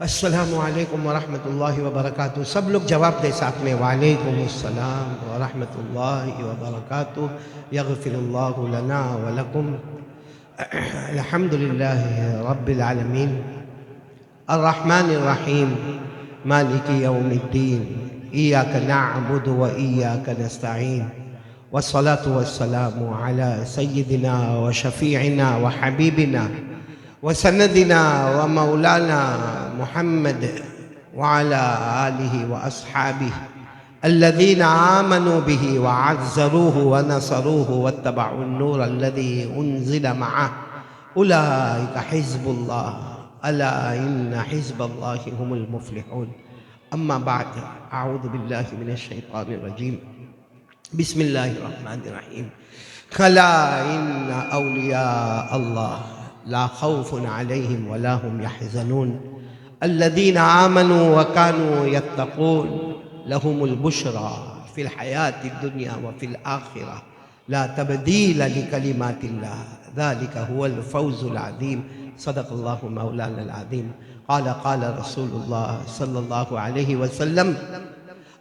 السلام علیکم ورحمۃ اللہ وبرکاتہ. سب لوگ جواب دے ساتھ میں. وعلیکم السلام ورحمۃ اللہ وبرکاتہ. یغفر اللہ لنا ولکم. الحمد للہ رب العالمین الرحمن الرحیم مالک یوم الدین. ایاک نعبد و ایاک نستعین. والصلاة والسلام على سیدنا وشفیعنا وحبیبنا وسندنا ومولانا محمد وعلى آله وأصحابه الذين آمنوا به وعزروه ونصروه واتبعوا النور الذي أنزل معه أولئك حزب الله ألا إن حزب الله هم المفلحون. أما بعد، أعوذ بالله من الشيطان الرجيم. بسم الله الرحمن الرحيم. كلا إن أولياء الله لا خوف عليهم ولا هم يحزنون الذين آمنوا وكانوا يتقون لهم البشرى في الحياة الدنيا وفي الآخرة لا تبديل لكلمات الله ذلك هو الفوز العظيم. صدق الله مولانا العظيم. قال رسول الله صلى الله عليه وسلم: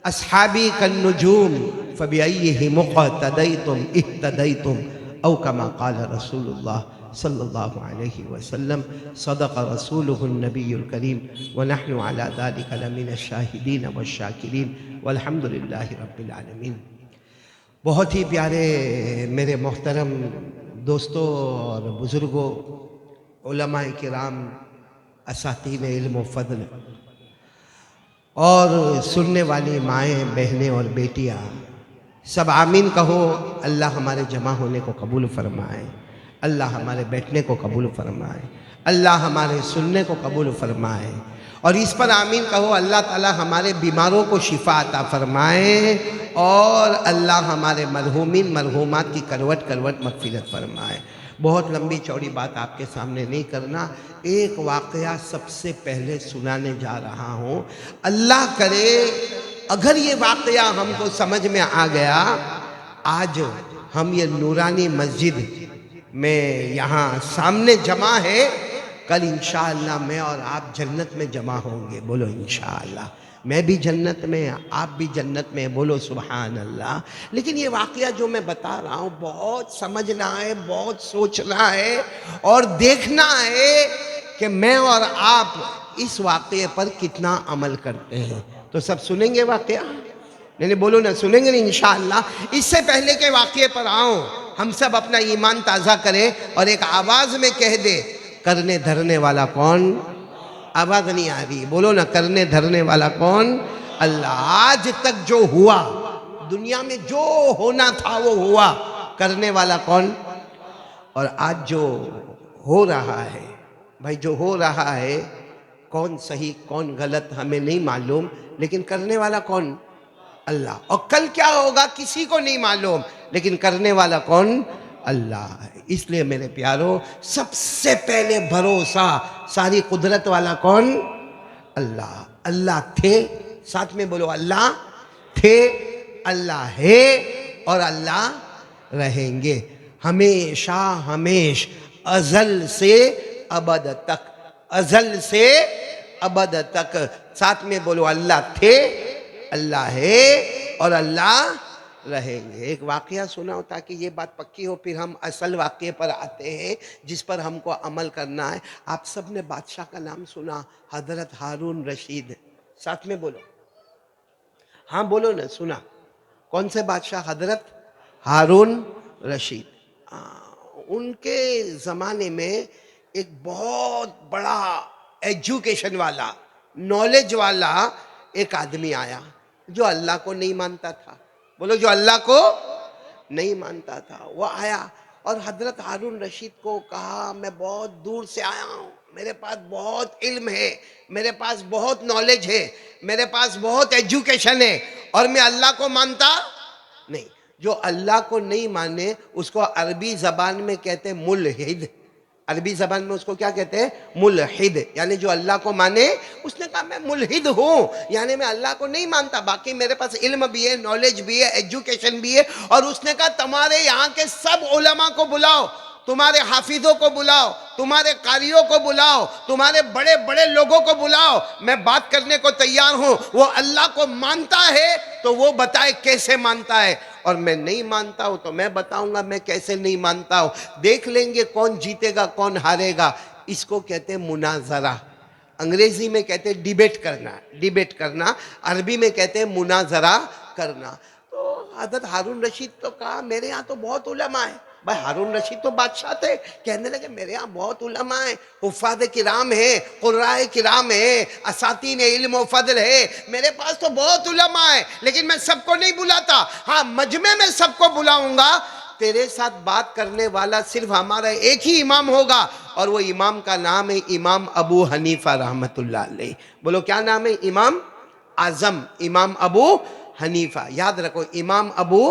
أصحابي كالنجوم فبأيهم اقتديتم اهتديتم، أو كما قال رسول الله صلی اللہ علیہ وسلم. صدق رسولہ النبی الکریم ونحن علی ذلک لمن الشاہدین والشاکرین والحمد للہ رب العالمین. بہت ہی پیارے میرے محترم دوستوں اور بزرگوں، علماء کرام، اساتین علم و فضل، اور سننے والی مائیں، بہنیں اور بیٹیاں، سب آمین کہو. اللہ ہمارے جمع ہونے کو قبول فرمائے، اللہ ہمارے بیٹھنے کو قبول فرمائے، اللہ ہمارے سننے کو قبول فرمائے. اور اس پر آمین کہو. اللہ تعالی ہمارے بیماروں کو شفا عطا فرمائے، اور اللہ ہمارے مرحومین مرحومات کی کروٹ کروٹ مغفرت فرمائے. بہت لمبی چوڑی بات آپ کے سامنے نہیں کرنا. ایک واقعہ سب سے پہلے سنانے جا رہا ہوں. اللہ کرے اگر یہ واقعہ ہم کو سمجھ میں آ گیا، آج ہم یہ نورانی مسجد میں یہاں سامنے جمع ہے، کل انشاءاللہ میں اور آپ جنت میں جمع ہوں گے. بولو انشاءاللہ. میں بھی جنت میں، آپ بھی جنت میں. بولو سبحان اللہ. لیکن یہ واقعہ جو میں بتا رہا ہوں بہت سمجھنا ہے، بہت سوچنا ہے اور دیکھنا ہے کہ میں اور آپ اس واقعے پر کتنا عمل کرتے ہیں. تو سب سنیں گے واقعہ؟ نہیں بولو نا، سنیں گے انشاءاللہ. اس سے پہلے کے واقعے پر آؤں، ہم سب اپنا ایمان تازہ کریں اور ایک آواز میں کہہ دے: کرنے دھرنے والا کون؟ آواز نہیں آ رہی. بولو نا، کرنے دھرنے والا کون؟ اللہ. آج تک جو ہوا، دنیا میں جو ہونا تھا وہ ہوا. کرنے والا کون؟ اور آج جو ہو رہا ہے، بھائی جو ہو رہا ہے، کون صحیح کون غلط ہمیں نہیں معلوم، لیکن کرنے والا کون؟ اللہ. اور کل کیا ہوگا کسی کو نہیں معلوم، لیکن کرنے والا کون؟ اللہ. اس لیے میرے پیارو، سب سے پہلے بھروسہ ساری قدرت والا کون؟ اللہ. اللہ تھے، ساتھ میں بولو اللہ تھے، اللہ ہے اور اللہ رہیں گے ہمیشہ ہمیش، ازل سے ابد تک. ازل سے ابد تک. ساتھ میں بولو اللہ تھے، اللہ ہے اور اللہ رہیں گے. ایک واقعہ سنا ہو تاکہ یہ بات پکی ہو، پھر ہم اصل واقعے پر آتے ہیں جس پر ہم کو عمل کرنا ہے. آپ سب نے بادشاہ کا نام سنا، حضرت ہارون رشید. ساتھ میں بولو. ہاں بولو نا، سنا. کون سے بادشاہ؟ حضرت ہارون رشید. ان کے زمانے میں ایک بہت بڑا ایجوکیشن والا، نالج والا ایک آدمی آیا جو اللہ کو نہیں مانتا تھا. بولو، جو اللہ کو نہیں مانتا تھا. وہ آیا اور حضرت ہارون رشید کو کہا: میں بہت دور سے آیا ہوں، میرے پاس بہت علم ہے، میرے پاس بہت نالج ہے، میرے پاس بہت ایجوکیشن ہے، اور میں اللہ کو مانتا نہیں. جو اللہ کو نہیں مانے اس کو عربی زبان میں کہتے ہیں ملحد. عربی زبان میں اس کو کیا کہتے ہیں؟ ملحد. یعنی جو اللہ کو مانے. اس نے کہا میں ملحد ہوں، یعنی میں اللہ کو نہیں مانتا، باقی میرے پاس علم بھی ہے، نالج بھی ہے، ایجوکیشن بھی ہے. اور اس نے کہا تمہارے یہاں کے سب علماء کو بلاؤ. تمہارے حافظوں کو بلاؤ، تمہارے قاریوں کو بلاؤ، تمہارے بڑے بڑے لوگوں کو بلاؤ، میں بات کرنے کو تیار ہوں۔ وہ اللہ کو مانتا ہے تو وہ بتائے کیسے مانتا ہے، اور میں نہیں مانتا ہوں تو میں بتاؤں گا میں کیسے نہیں مانتا ہوں۔ دیکھ لیں گے کون جیتے گا کون ہارے گا۔ اس کو کہتے ہیں مناظرہ، انگریزی میں کہتے ہیں ڈیبیٹ کرنا، عربی میں کہتے ہیں مناظرہ کرنا۔ تو حضرت ہارون رشید تو کہا میرے ہاں تو بہت علماء ہیں۔ بھائی ہارون رشید تو بادشاہ تھے، کہنے لگے میرے ہاں بہت علماء ہیں، حفاظ کرام ہیں، قراء کرام ہیں، اساتین علم و فضل ہے، میرے پاس تو بہت علماء ہیں، لیکن میں سب کو نہیں بلاتا، ہاں مجمع میں سب کو بلاؤں گا۔ تیرے ساتھ بات کرنے والا صرف ہمارا ایک ہی امام ہوگا، اور وہ امام کا نام ہے امام ابو حنیفہ رحمۃ اللہ علیہ۔ بولو کیا نام ہے؟ امام اعظم امام ابو حنیفہ، یاد رکھو امام ابو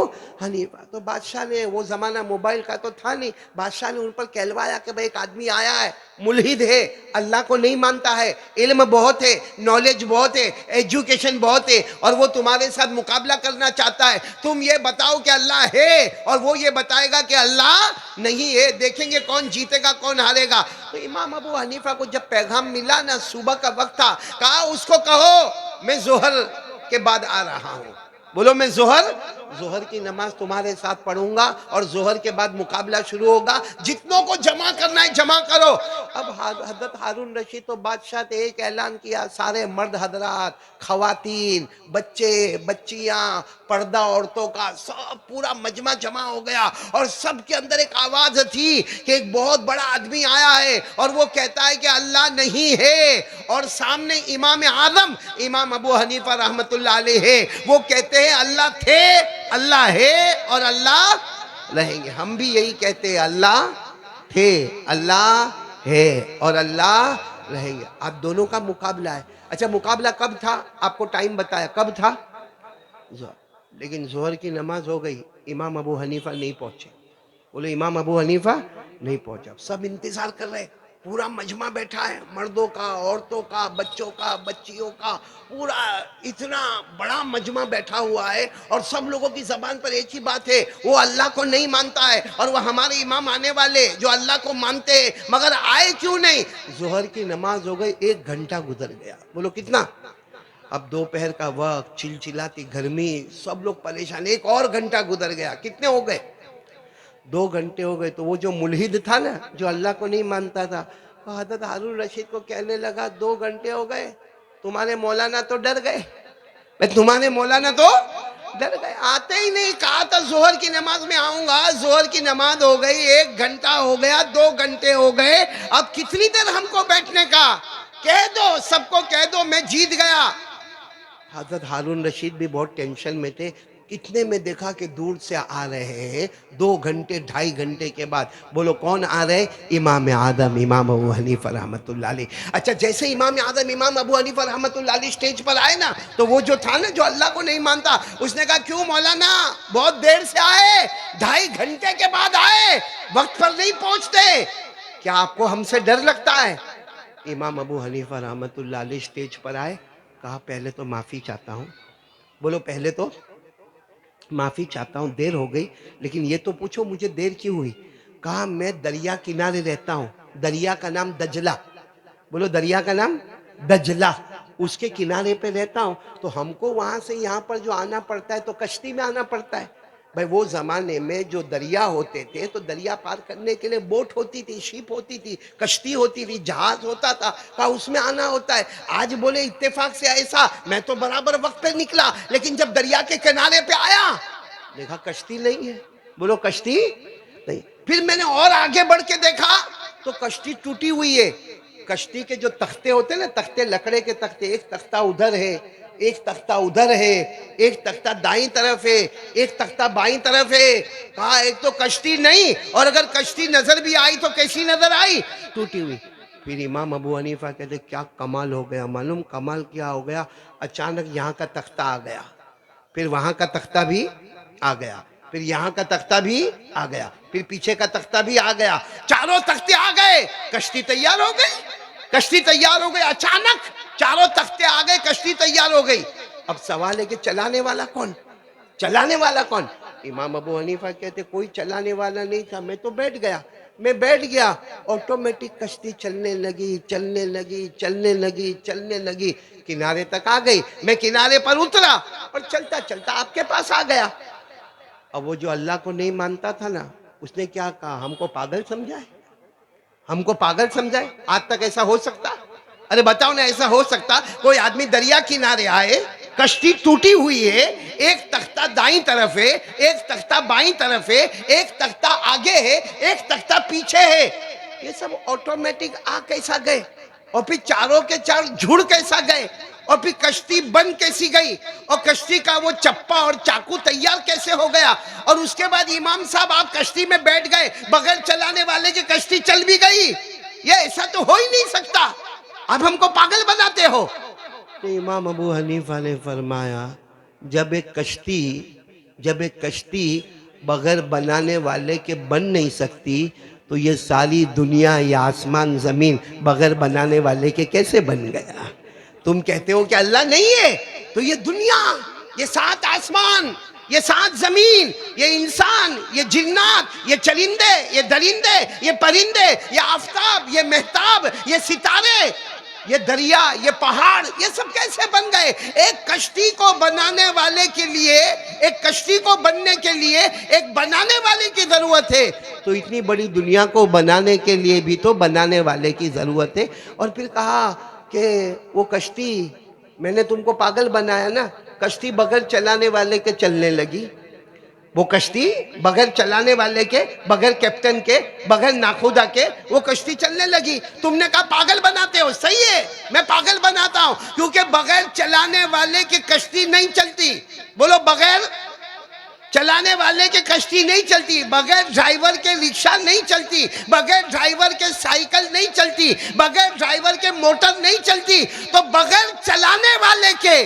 حنیفہ۔ تو بادشاہ نے، وہ زمانہ موبائل کا تو تھا نہیں، بادشاہ نے ان پر کہلوایا کہ بھئی ایک آدمی آیا ہے، ملحد ہے، اللہ کو نہیں مانتا ہے، علم بہت ہے، نالج بہت ہے، ایجوکیشن بہت ہے، اور وہ تمہارے ساتھ مقابلہ کرنا چاہتا ہے۔ تم یہ بتاؤ کہ اللہ ہے، اور وہ یہ بتائے گا کہ اللہ نہیں ہے، دیکھیں گے کون جیتے گا کون ہارے گا۔ تو امام ابو حنیفہ کو جب پیغام ملا نا، صبح کا وقت تھا، کہا اس کو کہو میں ظہر کے بعد آ رہا ہوں۔ بولو میں ظہر کی نماز تمہارے ساتھ پڑھوں گا، اور ظہر کے بعد مقابلہ شروع ہوگا، جتنوں کو جمع کرنا ہے جمع کرو۔ اب حضرت ہارون رشید تو بادشاہ نے ایک اعلان کیا، سارے مرد حضرات، خواتین، بچے بچیاں، پردہ عورتوں کا سب پورا مجمع جمع ہو گیا، اور سب کے اندر ایک آواز تھی کہ ایک بہت بڑا آدمی آیا ہے، اور وہ کہتا ہے کہ اللہ نہیں ہے، اور سامنے امام اعظم امام ابو حنیفہ رحمۃ اللہ علیہ ہے، وہ کہتے ہیں اللہ تھے، اللہ ہے، اور اللہ رہیں گے۔ ہم بھی یہی کہتے ہیں اللہ تھے، اللہ ہے، اور اللہ رہیں گے۔ آپ دونوں کا مقابلہ ہے۔ اچھا مقابلہ کب تھا؟ آپ کو ٹائم بتایا کب تھا؟ ظہر۔ لیکن ظہر کی نماز ہو گئی، امام ابو حنیفہ نہیں پہنچے۔ بولے امام ابو حنیفہ نہیں پہنچا۔ سب انتظار کر رہے، پورا مجمع بیٹھا ہے، مردوں کا، عورتوں کا، بچوں کا، بچیوں کا، پورا اتنا بڑا مجمع بیٹھا ہوا ہے، اور سب لوگوں کی زبان پر ایک ہی بات ہے، وہ اللہ کو نہیں مانتا ہے، اور وہ ہمارے امام آنے والے جو اللہ کو مانتے ہیں، مگر آئے کیوں نہیں؟ ظہر کی نماز ہو گئی، 1 گھنٹہ گزر گیا۔ بولو کتنا؟ اب دوپہر کا وقت، چلچلاتی گرمی، سب لوگ پریشان، 1 اور گھنٹہ گزر گیا۔ کتنے ہو گئے؟ 2 گھنٹے ہو گئے۔ تو وہ جو ملحد تھا نا، جو اللہ کو نہیں مانتا تھا، وہ حضرت ہارون رشید کو کہنے لگا 2 گھنٹے ہو گئے، تمہارے مولانا تو ڈر گئے، تمہارے مولانا تو ڈر گئے، آتے ہی نہیں۔ کہا تھا ظہر کی نماز میں آؤں گا، ظہر کی نماز ہو گئی، 1 گھنٹہ ہو گیا، 2 گھنٹے ہو گئے، اب کتنی دیر ہم کو بیٹھنے کا؟ کہہ دو، سب کو کہہ دو میں جیت گیا۔ حضرت ہارون رشید بھی بہت ٹینشن میں تھے۔ کتنے میں دیکھا کہ دور سے آ رہے ہیں، 2 گھنٹے 2.5 گھنٹے کے بعد۔ بولو کون آ رہے؟ امام اعظم امام ابو حنیفہ رحمۃ اللہ علیہ۔ اچھا جیسے امام اعظم امام ابو حنیفہ رحمۃ اللہ علیہ اسٹیج پر آئے نا، تو وہ جو تھا نا، جو اللہ کو نہیں مانتا، اس نے کہا کیوں مولانا بہت دیر سے آئے، 2.5 گھنٹے کے بعد آئے، وقت پر نہیں پہنچتے، کیا آپ کو ہم سے ڈر لگتا ہے؟ امام ابو حنیفہ رحمۃ اللہ علیہ اسٹیج پر آئے، کہا پہلے تو معافی چاہتا ہوں۔ بولو پہلے تو معافی چاہتا ہوں، دیر ہو گئی، لیکن یہ تو پوچھو مجھے دیر کیوں ہوئی؟ کہا میں دریا کنارے رہتا ہوں، دریا کا نام دجلہ، بولو دریا کا نام دجلہ، اس کے کنارے پہ رہتا ہوں، تو ہم کو وہاں سے یہاں پر جو آنا پڑتا ہے تو کشتی میں آنا پڑتا ہے۔ بھائی وہ زمانے میں جو دریا ہوتے تھے تو دریا پار کرنے کے لیے بوٹ ہوتی تھی، شپ ہوتی تھی، کشتی ہوتی تھی، جہاز ہوتا تھا، کہا اس میں آنا ہوتا ہے۔ آج بولے اتفاق سے ایسا، میں تو برابر وقت پہ نکلا، لیکن جب دریا کے کنارے پہ آیا دیکھا کشتی نہیں ہے، بولو کشتی نہیں۔ پھر میں نے اور آگے بڑھ کے دیکھا تو کشتی ٹوٹی ہوئی ہے۔ کشتی کے جو تختے ہوتے ہیں نا، تختے لکڑے کے تختے، ایک تختہ ادھر ہے، ایک تختہ ادھر ہے، ایک تختہ دائیں طرف ہے، ایک تختہ بائیں طرف ہے۔ کہا ایک تو کشتی نہیں، اور اگر کشتی نظر بھی آئی تو کیسی نظر آئی؟ ٹوٹی ہوئی۔ پھر امام ابو حنیفہ کہتے کیا کمال ہو گیا؟ معلوم کمال کیا ہو گیا؟ اچانک یہاں کا تختہ آ گیا، پھر وہاں کا تختہ بھی آ گیا، پھر یہاں کا تختہ بھی آ گیا، پھر پیچھے کا تختہ بھی آ گیا، چاروں تختے آ گئے، کشتی تیار ہو گئی، کشتی تیار ہو گئی۔ اچانک چاروں تختے آ گئے، کشتی تیار ہو گئی۔ اب سوال ہے کہ چلانے والا کون؟ چلانے والا کون؟ امام ابو حنیفہ کہتے کوئی چلانے والا نہیں تھا، میں تو بیٹھ گیا، میں بیٹھ گیا، آٹومیٹک کشتی چلنے لگی چلنے لگی چلنے لگی چلنے لگی، کنارے تک آ گئی، میں کنارے پر اترا اور چلتا چلتا آپ کے پاس آ گیا۔ اب وہ جو اللہ کو نہیں مانتا تھا نا، اس نے کیا کہا، ہم کو پاگل سمجھا ہے، ہم کو پاگل سمجھائے؟ آج تک ایسا ہو سکتا؟ ارے بتاؤ نا، ایسا ہو سکتا کوئی آدمی دریا کنارے آئے، کشتی ٹوٹی ہوئی ہے، ایک تختہ دائیں طرف ہے، ایک تختہ بائیں طرف ہے، ایک تختہ آگے ہے، ایک تختہ پیچھے ہے، یہ سب آٹومیٹک آ کیسا گئے؟ اور پھر چاروں کے چار جھڑ کیسا گئے؟ اور پھر کشتی بن کیسی گئی؟ اور کشتی کا وہ چپا اور چاقو تیار کیسے ہو گیا؟ اور اس کے بعد امام صاحب آپ کشتی میں بیٹھ گئے، بغیر چلانے والے کی کشتی چل بھی گئی؟ یہ ایسا تو ہو ہی نہیں سکتا، اب ہم کو پاگل بناتے ہو۔ تو امام ابو حنیفہ نے فرمایا، جب ایک کشتی بغیر بنانے والے کے بن نہیں سکتی، تو یہ ساری دنیا، یہ آسمان زمین بغیر بنانے والے کے کیسے بن گیا؟ تم کہتے ہو کہ اللہ نہیں ہے، تو یہ دنیا، یہ 7 آسمان، یہ 7 زمین، یہ انسان، یہ جنات، یہ چرندے، یہ درندے، یہ پرندے، یہ آفتاب، یہ مہتاب، یہ ستارے، یہ دریا، یہ پہاڑ، یہ سب کیسے بن گئے؟ ایک کشتی کو بنانے والے کے لیے، ایک کشتی کو بننے کے لیے ایک بنانے والے کی ضرورت ہے، تو اتنی بڑی دنیا کو بنانے کے لیے بھی تو بنانے والے کی ضرورت ہے۔ اور پھر کہا کہ وہ کشتی، میں نے تم کو پاگل بنایا نا، کشتی بغیر چلانے والے کے چلنے لگی، وہ کشتی بغیر چلانے والے کے، بغیر کیپٹن کے، بغیر ناخدا کے وہ کشتی چلنے لگی۔ تم نے کہا پاگل بناتے ہو، صحیح ہے، میں پاگل بناتا ہوں، کیونکہ بغیر چلانے والے کی کشتی نہیں چلتی۔ بولو، بغیر چلانے والے کی کشتی نہیں چلتی، بغیر ڈرائیور کے رکشہ نہیں چلتی، بغیر ڈرائیور کے سائیکل نہیں چلتی، بغیر ڈرائیور کے موٹر نہیں چلتی، تو بغیر چلانے والے کے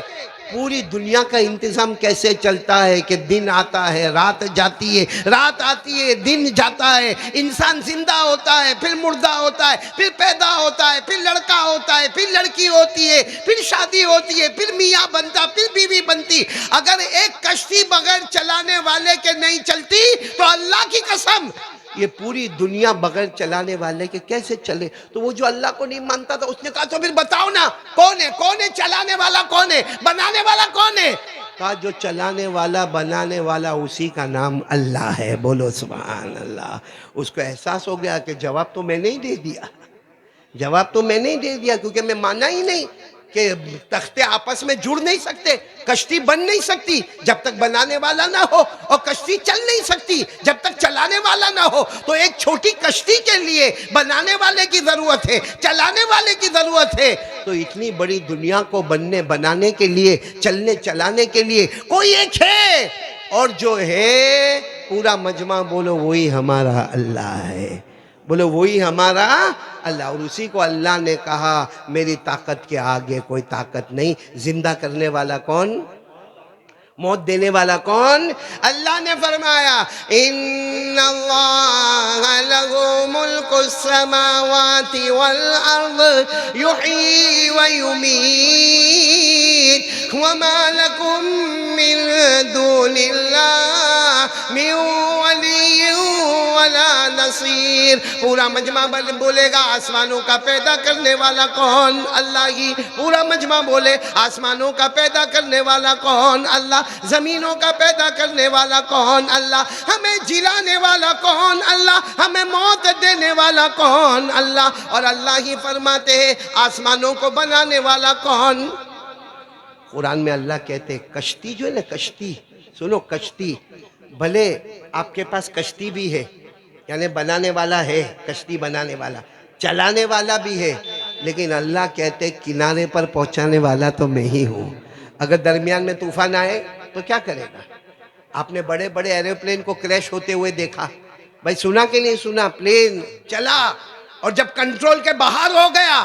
پوری دنیا کا انتظام کیسے چلتا ہے کہ دن آتا ہے، رات جاتی ہے، رات آتی ہے، دن جاتا ہے، انسان زندہ ہوتا ہے، پھر مردہ ہوتا ہے، پھر پیدا ہوتا ہے، پھر لڑکا ہوتا ہے، پھر لڑکی ہوتی ہے، پھر شادی ہوتی ہے، پھر میاں بنتا، پھر بیوی بنتی۔ اگر ایک کشتی بغیر چلانے والے کے نہیں چلتی تو اللہ کی قسم یہ پوری دنیا بغیر چلانے والے کے کیسے چلے؟ تو وہ جو اللہ کو نہیں مانتا تھا، اس نے کہا تو پھر بتاؤ نا، کون ہے چلانے والا، کون ہے بنانے والا، کون ہے؟ کہا جو چلانے والا بنانے والا اسی کا نام اللہ ہے۔ بولو سبحان اللہ۔ اس کو احساس ہو گیا کہ جواب تو میں نے ہی دے دیا، جواب تو میں نے ہی دے دیا، کیونکہ میں مانا ہی نہیں کہ تختے آپس میں جڑ نہیں سکتے، کشتی بن نہیں سکتی جب تک بنانے والا نہ ہو، اور کشتی چل نہیں سکتی جب تک چلانے والا نہ ہو۔ تو ایک چھوٹی کشتی کے لیے بنانے والے کی ضرورت ہے، چلانے والے کی ضرورت ہے، تو اتنی بڑی دنیا کو بنانے کے لیے، چلنے چلانے کے لیے کوئی ایک ہے، اور جو ہے پورا مجمع بولو وہی ہمارا اللہ ہے، بولو وہی ہمارا اللہ۔ اور اسی کو اللہ نے کہا میری طاقت کے آگے کوئی طاقت نہیں۔ زندہ کرنے والا کون؟ موت دینے والا کون؟ اللہ نے فرمایا ان اللہ لہ ملک السماوات والارض یحیی ویمیت وما لکم من دون اللہ من ولی ولا نصیر۔ پورا مجمع بولے گا آسمانوں کا پیدا کرنے والا کون؟ اللہ ہی۔ پورا مجمع بولے آسمانوں کا پیدا کرنے والا کون؟ اللہ۔ زمینوں کا پیدا کرنے والا کون؟ اللہ۔ ہمیں جلانے والا کون؟ اللہ۔ ہمیں موت دینے والا کون؟ اللہ۔ اور اللہ ہی فرماتے ہیں آسمانوں کو بنانے والا کون؟ قرآن میں اللہ کہتے ہیں کشتی جو ہے نا، کشتی سنو، کشتی بھلے آپ کے پاس کشتی بھی ہے، یعنی بنانے والا ہے، کشتی بنانے والا، چلانے والا بھی ہے، لیکن اللہ کہتے کنارے پر پہنچانے والا تو میں ہی ہوں۔ اگر درمیان میں طوفان آئے تو کیا کرے گا؟ آپ نے بڑے بڑے ایروپلین کو کریش ہوتے ہوئے دیکھا، بھائی سنا کہ نہیں سنا؟ پلین چلا اور جب کنٹرول کے باہر ہو گیا،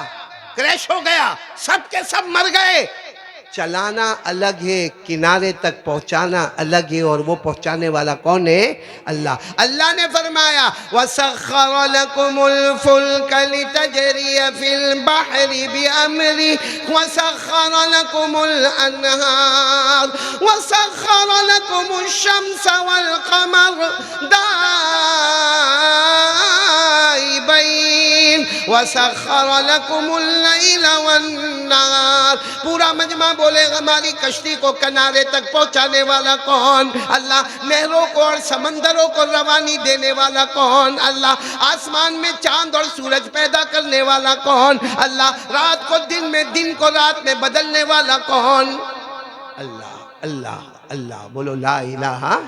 کریش ہو گیا، سب کے سب مر گئے۔ چلانا الگ ہے، کنارے تک پہنچانا الگ ہے، اور وہ پہنچانے والا کون ہے؟ اللہ۔ اللہ نے فرمایا وَسَخَّرَ لَكُمُ الْفُلْكَ لِتَجْرِيَ فِي الْبَحْرِ بِأَمْرِهِ وَسَخَّرَ لَكُمُ الْأَنْهَارَ وَسَخَّرَ لَكُمُ الشَّمْسَ وَالْقَمَرَ غائبین وسخر لکم اللیل والنہار. پورا مجمع بولے ہماری کشتی کو کنارے تک پہنچانے والا کون؟ اللہ. نہروں کو اور سمندروں کو روانی دینے والا کون؟ اللہ. آسمان میں چاند اور سورج پیدا کرنے والا کون؟ اللہ. رات کو دن میں، دن کو رات میں بدلنے والا کون؟ اللہ. اللہ اللہ. بولو لا الہ.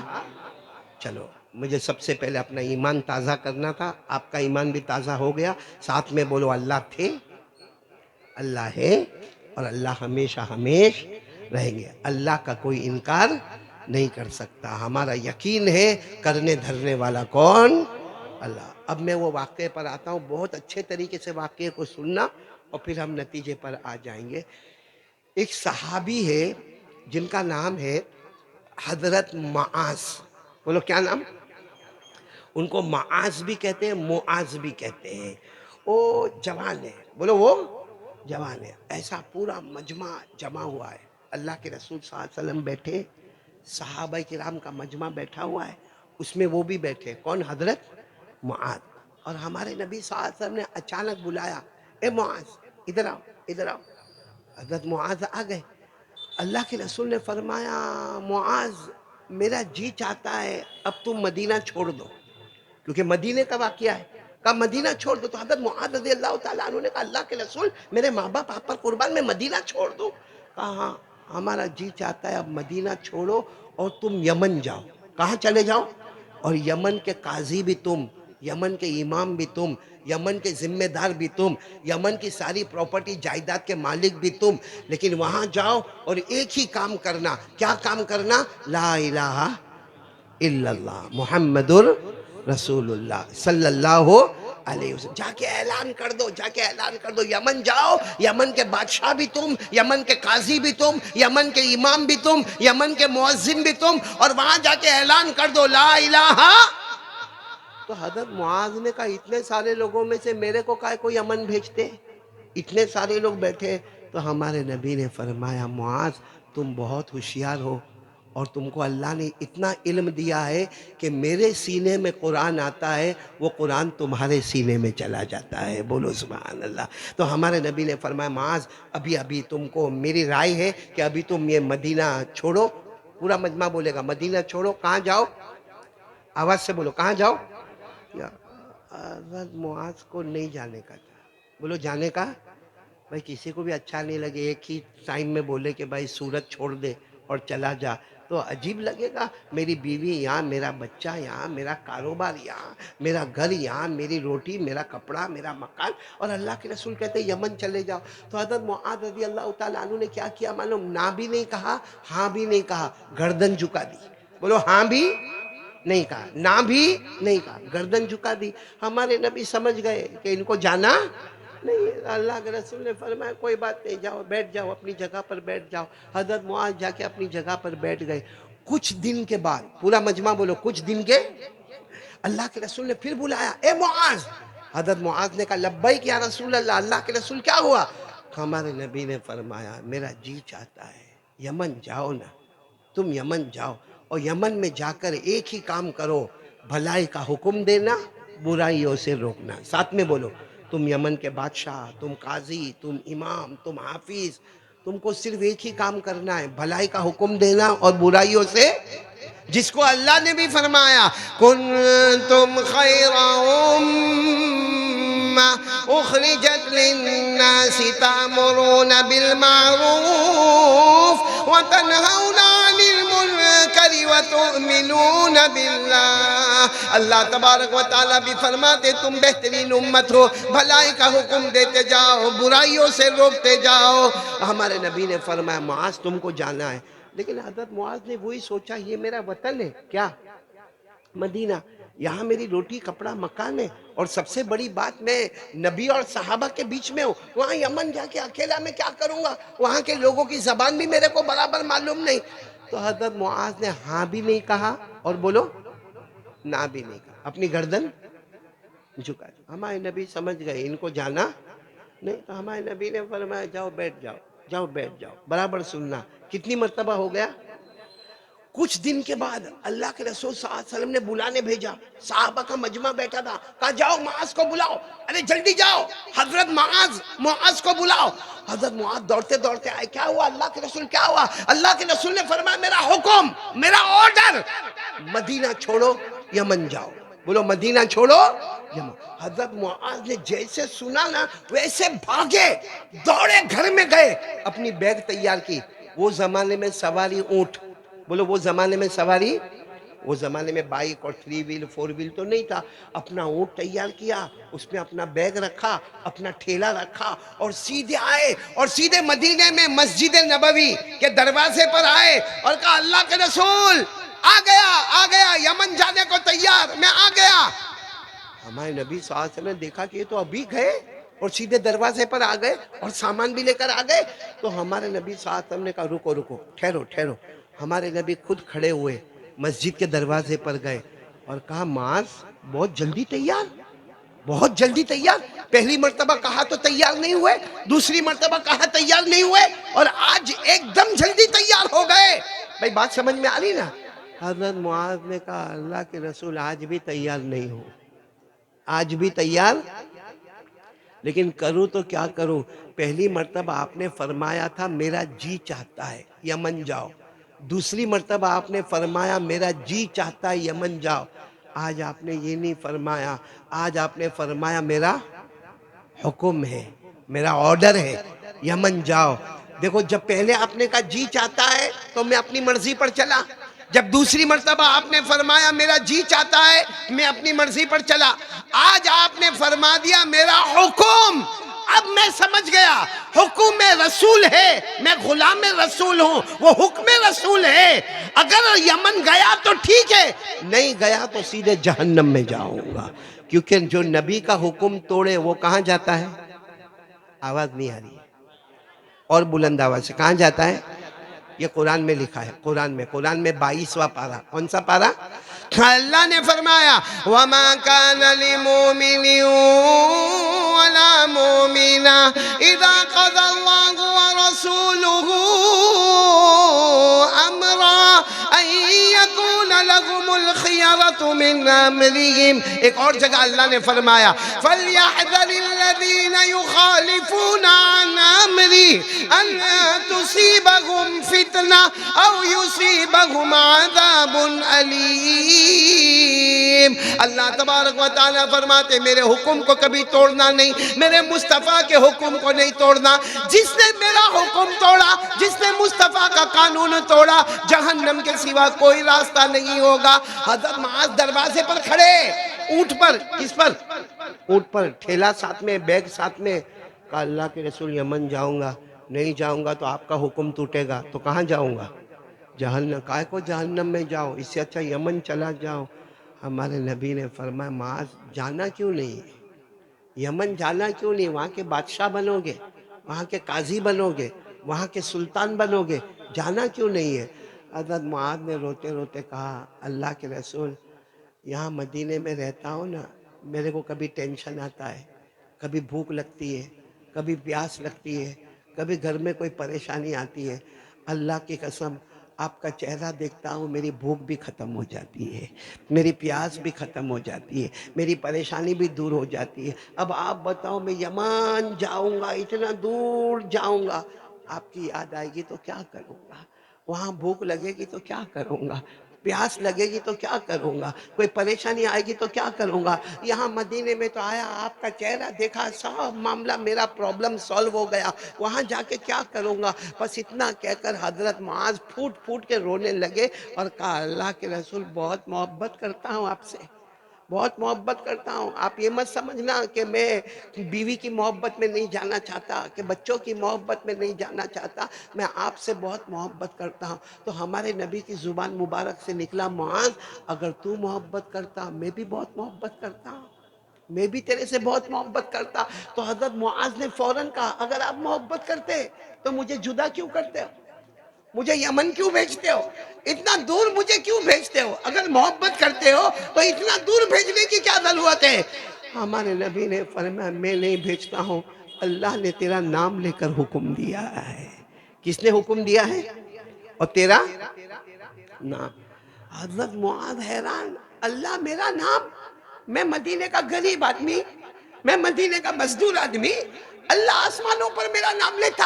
چلو مجھے سب سے پہلے اپنا ایمان تازہ کرنا تھا. آپ کا ایمان بھی تازہ ہو گیا. ساتھ میں بولو اللہ تھے، اللہ ہے، اور اللہ ہمیشہ ہمیش رہیں گے. اللہ کا کوئی انکار نہیں کر سکتا. ہمارا یقین ہے کرنے دھرنے والا کون؟ اللہ. اب میں وہ واقعے پر آتا ہوں. بہت اچھے طریقے سے واقعے کو سننا اور پھر ہم نتیجے پر آ جائیں گے. ایک صحابی ہے جن کا نام ہے حضرت معاذ. بولو کیا نام؟ ان کو معاذ بھی کہتے ہیں، معاذ بھی کہتے ہیں. وہ جوان ہے. بولو وہ جوان ہے. ایسا پورا مجمع جمع ہوا ہے. اللہ کے رسول صلی اللہ علیہ وسلم بیٹھے، صحابہ کرام کا مجمع بیٹھا ہوا ہے، اس میں وہ بھی بیٹھے. کون؟ حضرت معاذ. اور ہمارے نبی صلی اللہ علیہ وسلم نے اچانک بلایا، اے معاذ ادھر آؤ، ادھر آؤ. حضرت معاذ آ گئے. اللہ کے رسول نے فرمایا معاذ میرا جی چاہتا ہے اب تم مدینہ چھوڑ دو، کیونکہ مدینے کا واقعہ ہے. کہا مدینہ چھوڑ دو. تو حضرت معاذ رضی اللہ تعالیٰ عنہ نے کہا اللہ کے رسول میرے ماں باپ آپ پر قربان، میں مدینہ چھوڑ دوں؟ کہا ہاں ہمارا جی چاہتا ہے اب مدینہ چھوڑو اور تم یمن جاؤ. کہاں چلے جاؤ؟ اور یمن کے قاضی بھی تم، یمن کے امام بھی تم، یمن کے ذمہ دار بھی تم، یمن کی ساری پراپرٹی جائیداد کے مالک بھی تم. لیکن وہاں جاؤ اور ایک ہی کام کرنا. کیا کام کرنا؟ لا الہ الا اللہ محمد رسول اللہ صلی اللہ علیہ وسلم. جا کے اعلان کر دو، جا کے اعلان کر دو. یمن جاؤ، یمن کے بادشاہ بھی تم، یمن کے قاضی بھی تم، یمن کے امام بھی تم، یمن کے مؤذن بھی تم، اور وہاں جا کے اعلان کر دو لا الہ. تو حضرت معاذ نے کہا اتنے سارے لوگوں میں سے میرے کو کائے کو یمن بھیجتے؟ اتنے سارے لوگ بیٹھے. تو ہمارے نبی نے فرمایا معاذ تم بہت ہوشیار ہو، اور تم کو اللہ نے اتنا علم دیا ہے کہ میرے سینے میں قرآن آتا ہے، وہ قرآن تمہارے سینے میں چلا جاتا ہے. بولو سبحان اللہ. تو ہمارے نبی نے فرمایا معاذ ابھی تم کو میری رائے ہے کہ ابھی تم یہ مدینہ چھوڑو. پورا مجمع بولے گا مدینہ چھوڑو. کہاں جاؤ؟ آواز سے بولو کہاں جاؤ؟ حضرت معاذ کو نہیں جانے کا تھا. بولو جانے کا. بھائی کسی کو بھی اچھا نہیں لگے ایک ہی ٹائم میں بولے کہ بھائی سورج چھوڑ دے اور چلا جا، تو عجیب لگے گا. میری بیوی یہاں، میرا بچہ یہاں، میرا کاروبار یہاں، میرا گھر یہاں، میری روٹی، میرا کپڑا، میرا مکان، اور اللہ کے رسول کہتے ہیں یمن چلے جاؤ. تو حضرت معاذ رضی اللہ تعالیٰ عنہ نے کیا کیا معلوم؟ نہ بھی نہیں کہا، ہاں بھی نہیں کہا، گردن جھکا دی. بولو ہاں بھی نہیں کہا، نہ بھی نہیں کہا، گردن جھکا دی. ہمارے نبی سمجھ گئے کہ ان کو جانا نہیں. اللہ کے رسول نے فرمایا کوئی بات نہیں، جاؤ بیٹھ جاؤ اپنی جگہ پر بیٹھ جاؤ. حضرت معاذ جا کے اپنی جگہ پر بیٹھ گئے. کچھ دن کے بعد، پورا مجمع بولو کچھ دن کے، اللہ کے رسول نے پھر بلایا اے معاذ. حضرت معاذ نے کہا لبیک یا رسول اللہ. اللہ کے رسول کیا ہوا؟ ہمارے نبی نے فرمایا میرا جی چاہتا ہے یمن جاؤ نا. تم یمن جاؤ اور یمن میں جا کر ایک ہی کام کرو، بھلائی کا حکم دینا، برائیوں سے روکنا. ساتھ میں بولو تم یمن کے بادشاہ، تم قاضی، تم امام، تم حافظ، تم کو صرف ایک ہی کام کرنا ہے، بھلائی کا حکم دینا اور برائیوں سے، جس کو اللہ نے بھی فرمایا کنتم خیر امہ اخرجت للناس تأمرون بالمعروف وتنہون عن المنکر وتؤمنون باللہ. اللہ تبارک و تعالیٰ بھی فرماتے تم بہترین امت ہو، بھلائی کا حکم دیتے جاؤ، برائیوں سے روکتے جاؤ. ہمارے نبی نے فرمایا معاذ تم کو جانا ہے. لیکن حضرت معاذ نے وہی سوچا یہ میرا وطن ہے کیا؟ مدینہ. یہاں میری روٹی کپڑا مکان ہے، اور سب سے بڑی بات میں نبی اور صحابہ کے بیچ میں ہوں. وہاں یمن جا کے اکیلا میں کیا کروں گا؟ وہاں کے لوگوں کی زبان بھی میرے کو برابر معلوم نہیں. تو حضرت معاذ نے ہاں بھی نہیں کہا اور بولو نہ بھی نہیں کہا، اپنی گردن جھکا دی. ہمارے نبی سمجھ گئے ان کو جانا نہیں. تو ہمارے نبی نے فرمایا جاؤ بیٹھ جاؤ، جاؤ بیٹھ جاؤ. برابر سننا. کتنی مرتبہ ہو گیا؟ کچھ دن کے بعد اللہ کے رسول صلی اللہ علیہ وسلم نے بلانے بھیجا، صحابہ کا مجمع بیٹھا تھا، کہا جاؤ معاذ کو بلاؤ، ارے جلدی جاؤ، حضرت معاذ کو بلاؤ۔ حضرت معاذ دوڑتے دوڑتے آئے، کیا ہوا اللہ کے رسول، کیا ہوا؟ اللہ کے رسول نے فرمایا میرا حکم، میرا آرڈر، مدینہ چھوڑو یمن جاؤ۔ بولو مدینہ چھوڑو یمن۔ حضرت معاذ نے جیسے سنا نا ویسے بھاگے، دوڑے گھر میں گئے، اپنی بیگ تیار کی۔ وہ زمانے میں سواری اونٹ، بولو وہ زمانے میں سواری، وہ زمانے میں بائک اور 3 ویل 4 ویل تو نہیں تھا، اپنا اونٹ تیار کیا، اس میں اپنا بیگ رکھا، اپنا ٹھیلا رکھا، اور سیدھے آئے، اور سیدھے مدینے میں مسجد نبوی کے دروازے پر آئے اور کہا اللہ کے رسول آ گیا یمن جانے کو تیار، میں آ گیا۔ ہمارے نبی صلی اللہ علیہ وسلم نے دیکھا کہ یہ تو ابھی گئے اور سیدھے دروازے پر آ گئے اور سامان بھی لے کر آ گئے، تو ہمارے نبی صلی اللہ علیہ وسلم نے کہا رکو ٹھہرو۔ ہمارے نبی خود کھڑے ہوئے، مسجد کے دروازے پر گئے اور کہا معاذ بہت جلدی تیار، پہلی مرتبہ کہا تو تیار نہیں ہوئے، دوسری مرتبہ کہا تیار نہیں ہوئے، اور آج ایک دم جلدی تیار ہو گئے۔ بھائی بات سمجھ میں آ رہی نا؟ حضرت معاذ نے کہا اللہ کے رسول آج بھی تیار نہیں ہو، آج بھی تیار، لیکن کروں تو کیا کروں؟ پہلی مرتبہ آپ نے فرمایا تھا میرا جی چاہتا ہے یمن جاؤ، دوسری مرتبہ آپ نے فرمایا میرا جی چاہتا ہے یمن جاؤ، آج آپ نے یہ نہیں فرمایا، آج آپ نے فرمایا میرا حکم ہے، میرا آرڈر ہے، یمن جاؤ۔ دیکھو جب پہلے آپ نے کہا جی چاہتا ہے تو میں اپنی مرضی پر چلا، جب دوسری مرتبہ آپ نے فرمایا میرا جی چاہتا ہے میں اپنی مرضی پر چلا، آج آپ نے فرما دیا میرا حکم، اب میں سمجھ گیا حکم رسول ہے، میں غلام رسول ہوں، وہ حکم رسول ہے، اگر یمن گیا تو ٹھیک ہے، نہیں گیا تو سیدھے جہنم میں جاؤں گا، کیونکہ جو نبی کا حکم توڑے وہ کہاں جاتا ہے؟ آواز نہیں آ رہی ہے، اور بلند آواز سے، کہاں جاتا ہے؟ یہ قرآن میں لکھا ہے، قرآن میں 22واں پارہ، کون سا پارہ؟ اللہ نے فرمایا وَمَا كَانَ لِمُؤْمِنٍ وَلَا مُؤْمِنَةٍ إِذَا قَضَى اللَّهُ وَرَسُولُهُ أَمْرًا أَن يَكُونَ لَهُمُ الْخِيَرَةُ مِنْ أَمْرِهِمْ۔ ایک اور جگہ اللہ نے فرمایا فَلْيَحْذَرِ الَّذِينَ يُخَالِفُونَ عَنْ أَمْرِهِ أَن تُصِيبَهُمْ فِتْنَةٌ أَوْ يُصِيبَهُمْ عَذَابٌ علیم۔ اللہ تبارک و تعالیٰ فرماتے میرے حکم کو کبھی توڑنا نہیں، میرے مصطفیٰ کے حکم کو نہیں توڑنا، جس نے میرا حکم توڑا، جس نے مصطفیٰ کا قانون توڑا، جہنم کے سوا کوئی راستہ نہیں ہوگا۔ حضرت معاذ دروازے پر کھڑے، اونٹ پر، کس پر؟ اونٹ پر، ٹھیلا ساتھ میں، بیگ ساتھ میں، کہا اللہ کے رسول یمن جاؤں گا، نہیں جاؤں گا تو آپ کا حکم ٹوٹے گا، تو کہاں جاؤں گا؟ جہنم۔ کائے کو جہنم میں جاؤ، اس سے اچھا یمن چلا جاؤ۔ ہمارے نبی نے فرمایا معاذ جانا کیوں نہیں؟ یمن جانا کیوں نہیں؟ وہاں کے بادشاہ بنو گے، وہاں کے قاضی بنو گے، وہاں کے سلطان بنو گے، جانا کیوں نہیں ہے؟ حضرت معاذ نے روتے روتے کہا اللہ کے رسول یہاں مدینے میں رہتا ہوں نا، میرے کو کبھی ٹینشن آتا ہے، کبھی بھوک لگتی ہے، کبھی پیاس لگتی ہے، کبھی گھر میں کوئی پریشانی آتی ہے، اللہ کی قسم آپ کا چہرہ دیکھتا ہوں میری بھوک بھی ختم ہو جاتی ہے، میری پیاس بھی ختم ہو جاتی ہے، میری پریشانی بھی دور ہو جاتی ہے۔ اب آپ بتاؤ میں یمن جاؤں گا، اتنا دور جاؤں گا، آپ کی یاد آئے گی تو کیا کروں گا؟ وہاں بھوک لگے گی تو کیا کروں گا؟ پیاس لگے گی تو کیا کروں گا؟ کوئی پریشانی آئے گی تو کیا کروں گا؟ یہاں مدینے میں تو آیا، آپ کا چہرہ دیکھا، سب معاملہ میرا پرابلم سالو ہو گیا، وہاں جا کے کیا کروں گا؟ بس اتنا کہہ کر حضرت معاذ پھوٹ پھوٹ کے رونے لگے اور کہا اللہ کے رسول بہت محبت کرتا ہوں آپ سے، بہت محبت کرتا ہوں، آپ یہ مت سمجھنا کہ میں بیوی کی محبت میں نہیں جانا چاہتا، کہ بچوں کی محبت میں نہیں جانا چاہتا، میں آپ سے بہت محبت کرتا ہوں۔ تو ہمارے نبی کی زبان مبارک سے نکلا معاذ اگر تو محبت کرتا میں بھی بہت محبت کرتا ہوں، میں بھی تیرے سے بہت محبت کرتا۔ تو حضرت معاذ نے فوراً کہا اگر آپ محبت کرتے تو مجھے جدا کیوں کرتے ہو؟ مجھے یمن کیوں بھیجتے ہو؟ اتنا دور مجھے کیوں بھیجتے ہو؟ اگر محبت کرتے ہو تو اتنا دور بھیجنے کی کیا ضرورت ہے؟ ہمارے نبی نے فرمایا میں نہیں بھیجتا ہوں، اللہ نے تیرا نام لے کر حکم دیا ہے۔ کس نے حکم دیا ہے؟ اور تیرا نام۔ حضرت معاذ حیران، اللہ میرا نام، میں مدینے کا غریب آدمی، میں مدینے کا مزدور آدمی، اللہ آسمانوں پر میرا نام لیتا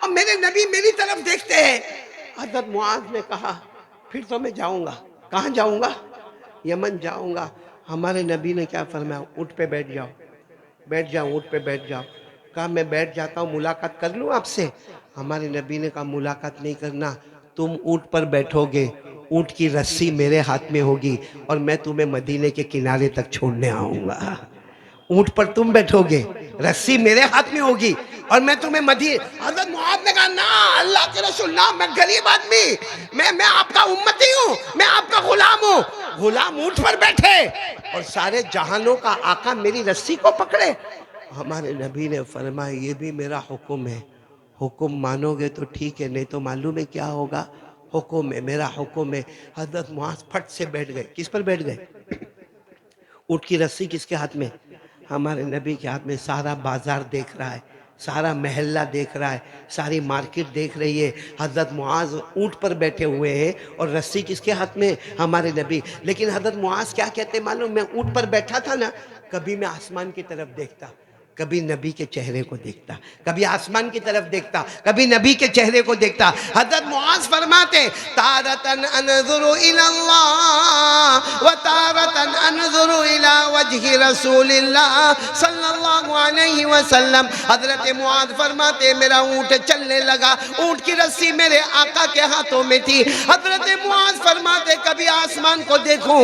اور میرے نبی میری طرف دیکھتے ہیں۔ حضرت معاذ نے کہا پھر تو میں جاؤں گا۔ کہاں جاؤں گا؟ یمن جاؤں گا۔ ہمارے نبی نے کیا فرمایا؟ اونٹ پہ بیٹھ جاؤ، بیٹھ جاؤ، اونٹ پہ بیٹھ جاؤ۔ کہا میں بیٹھ جاتا ہوں، ملاقات کر لوں آپ سے؟ ہمارے نبی نے کہا ملاقات نہیں کرنا، تم اونٹ پر بیٹھو گے، اونٹ کی رسی میرے ہاتھ میں ہوگی اور میں تمہیں مدینے کے کنارے تک چھوڑنے آؤں گا۔ اونٹ پر تم بیٹھو گے، رسی میرے ہاتھ میں ہوگی اور میں تمہیں مدینے۔ حضرت معاذ نے کہا نا اللہ کے رسول نا، میں غریب آدمی، میں آپ کا امتی ہوں، میں آپ کا غلام ہوں۔ غلام اونٹ پر بیٹھے اور سارے جہانوں کا آقا میری رسی کو پکڑے۔ ہمارے نبی نے فرمایا یہ بھی میرا حکم ہے، حکم مانو گے تو ٹھیک ہے، نہیں تو معلوم ہے کیا ہوگا؟ حکم ہے، میرا حکم ہے۔ حضرت معاذ پھٹ سے بیٹھ گئے۔ کس پر بیٹھ گئے؟ اونٹ کی رسی کس کے ہاتھ میں؟ ہمارے نبی کے ہاتھ میں۔ سارا بازار دیکھ رہا ہے، سارا محلہ دیکھ رہا ہے، ساری مارکیٹ دیکھ رہی ہے، حضرت معاذ اونٹ پر بیٹھے ہوئے ہیں اور رسی کس کے ہاتھ میں؟ ہمارے نبی۔ لیکن حضرت معاذ کیا کہتے معلوم؟ میں اونٹ پر بیٹھا تھا نا، کبھی میں آسمان کی طرف دیکھتا، کبھی نبی کے چہرے کو دیکھتا، کبھی آسمان کی طرف دیکھتا، کبھی نبی کے چہرے کو دیکھتا۔ حضرت معاذ فرماتے تارتن انظر الی اللہ و تارتن انظر الی وجہ رسول اللہ صلی اللہ علیہ وسلم۔ حضرت معاذ فرماتے میرا اونٹ چلنے لگا، اونٹ کی رسی میرے آقا کے ہاتھوں میں تھی۔ حضرت معاذ فرماتے کبھی آسمان کو دیکھوں،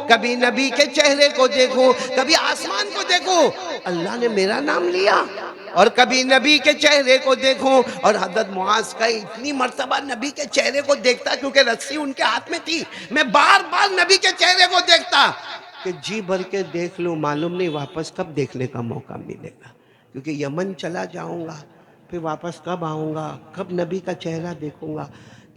کبھی نبی کے چہرے کو دیکھوں، کبھی آسمان کو دیکھوں، اللہ نے میرا نام لیا، اور کبھی نبی کے چہرے کو دیکھوں۔ اور حضرت معاذ کا اتنی مرتبہ نبی کے چہرے کو دیکھتا کیونکہ رسی ان کے ہاتھ میں تھی، میں بار بار نبی کے چہرے کو دیکھتا کہ جی بھر کے دیکھ لوں، معلوم نہیں واپس کب دیکھنے کا موقع ملے گا، کیونکہ یمن چلا جاؤں گا، پھر واپس کب آؤں گا، کب نبی کا چہرہ دیکھوں گا۔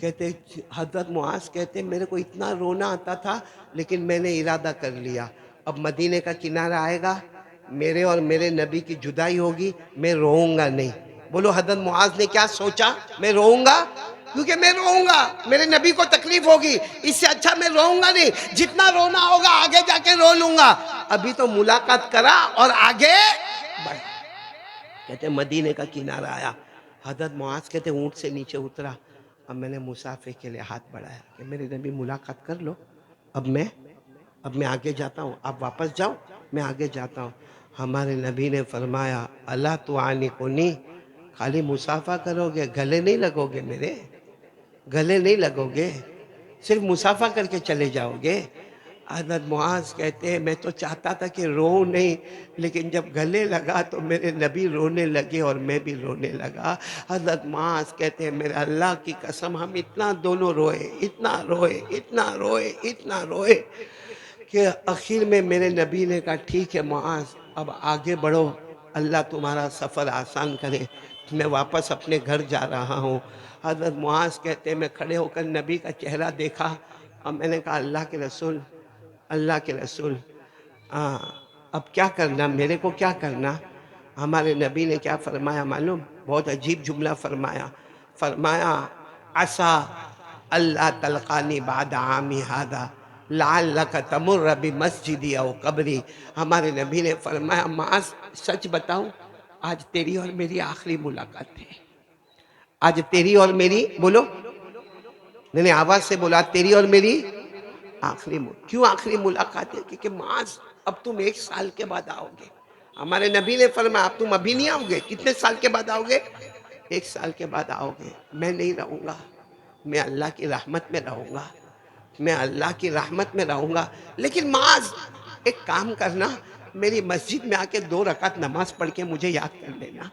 کہتے حضرت معاذ کہتے میرے کو اتنا رونا آتا تھا، لیکن میں نے ارادہ کر لیا اب مدینے کا کنارہ آئے گا، میرے اور میرے نبی کی جدائی ہوگی، میں روؤں گا نہیں۔ بولو حضرت معاذ نے کیا سوچا؟ میں روؤں گا، کیونکہ میں روؤں گا میرے نبی کو تکلیف ہوگی، اس سے اچھا میں روؤں گا نہیں، جتنا رونا ہوگا آگے جا کے رو لوں گا، ابھی تو ملاقات کرا اور آگے بڑھا۔ کہتے مدینے کا کنارہ آیا، حضرت معاذ کہتے اونٹ سے نیچے اترا، اب میں نے مسافر کے لیے ہاتھ بڑھایا کہ میرے نبی ملاقات کر لو، اب میں آگے جاتا ہوں، آپ واپس جاؤ، میں آگے جاتا ہوں۔ ہمارے نبی نے فرمایا اللہ تو آنی کو نہیں، خالی مسافہ کرو گے، گلے نہیں لگو گے، میرے گلے نہیں لگو گے، صرف مسافہ کر کے چلے جاؤ گے۔ حضرت معاذ کہتے ہیں میں تو چاہتا تھا کہ رو نہیں، لیکن جب گلے لگا تو میرے نبی رونے لگے اور میں بھی رونے لگا۔ حضرت معاذ کہتے ہیں میرے اللہ کی قسم ہم اتنا دونوں روئے، اتنا روئے، اتنا روئے، اتنا روئے کہ آخر میں میرے نبی نے کہا ٹھیک ہے معاذ اب آگے بڑھو، اللہ تمہارا سفر آسان کرے، میں واپس اپنے گھر جا رہا ہوں۔ حضرت معاذ کہتے ہیں میں کھڑے ہو کر نبی کا چہرہ دیکھا اور میں نے کہا اللہ کے رسول، اللہ کے رسول، اب کیا کرنا، میرے کو کیا کرنا؟ ہمارے نبی نے کیا فرمایا معلوم؟ بہت عجیب جملہ فرمایا عسا اللہ تلقانی بعد عامی ہذا لعلک تمر بمسجدی او قبری۔ ہمارے نبی نے فرمایا معاذ سچ بتاؤں آج تیری اور میری آخری ملاقات ہے، آج تیری اور میری، بولو میں نے آواز سے بولا تیری اور میری آخری کیوں آخری ملاقات ہے؟ کیونکہ معاذ اب تم 1 سال کے بعد آؤ گے۔ ہمارے نبی نے فرمایا اب تم ابھی نہیں آؤ گے، کتنے سال کے بعد آؤ گے؟ 1 سال کے بعد آؤ گے، میں نہیں رہوں گا، میں اللہ کی رحمت میں رہوں گا، میں اللہ کی رحمت میں رہوں گا۔ لیکن معاذ ایک کام کرنا، میری مسجد میں آ کے 2 رکعت نماز پڑھ کے مجھے یاد کر لینا۔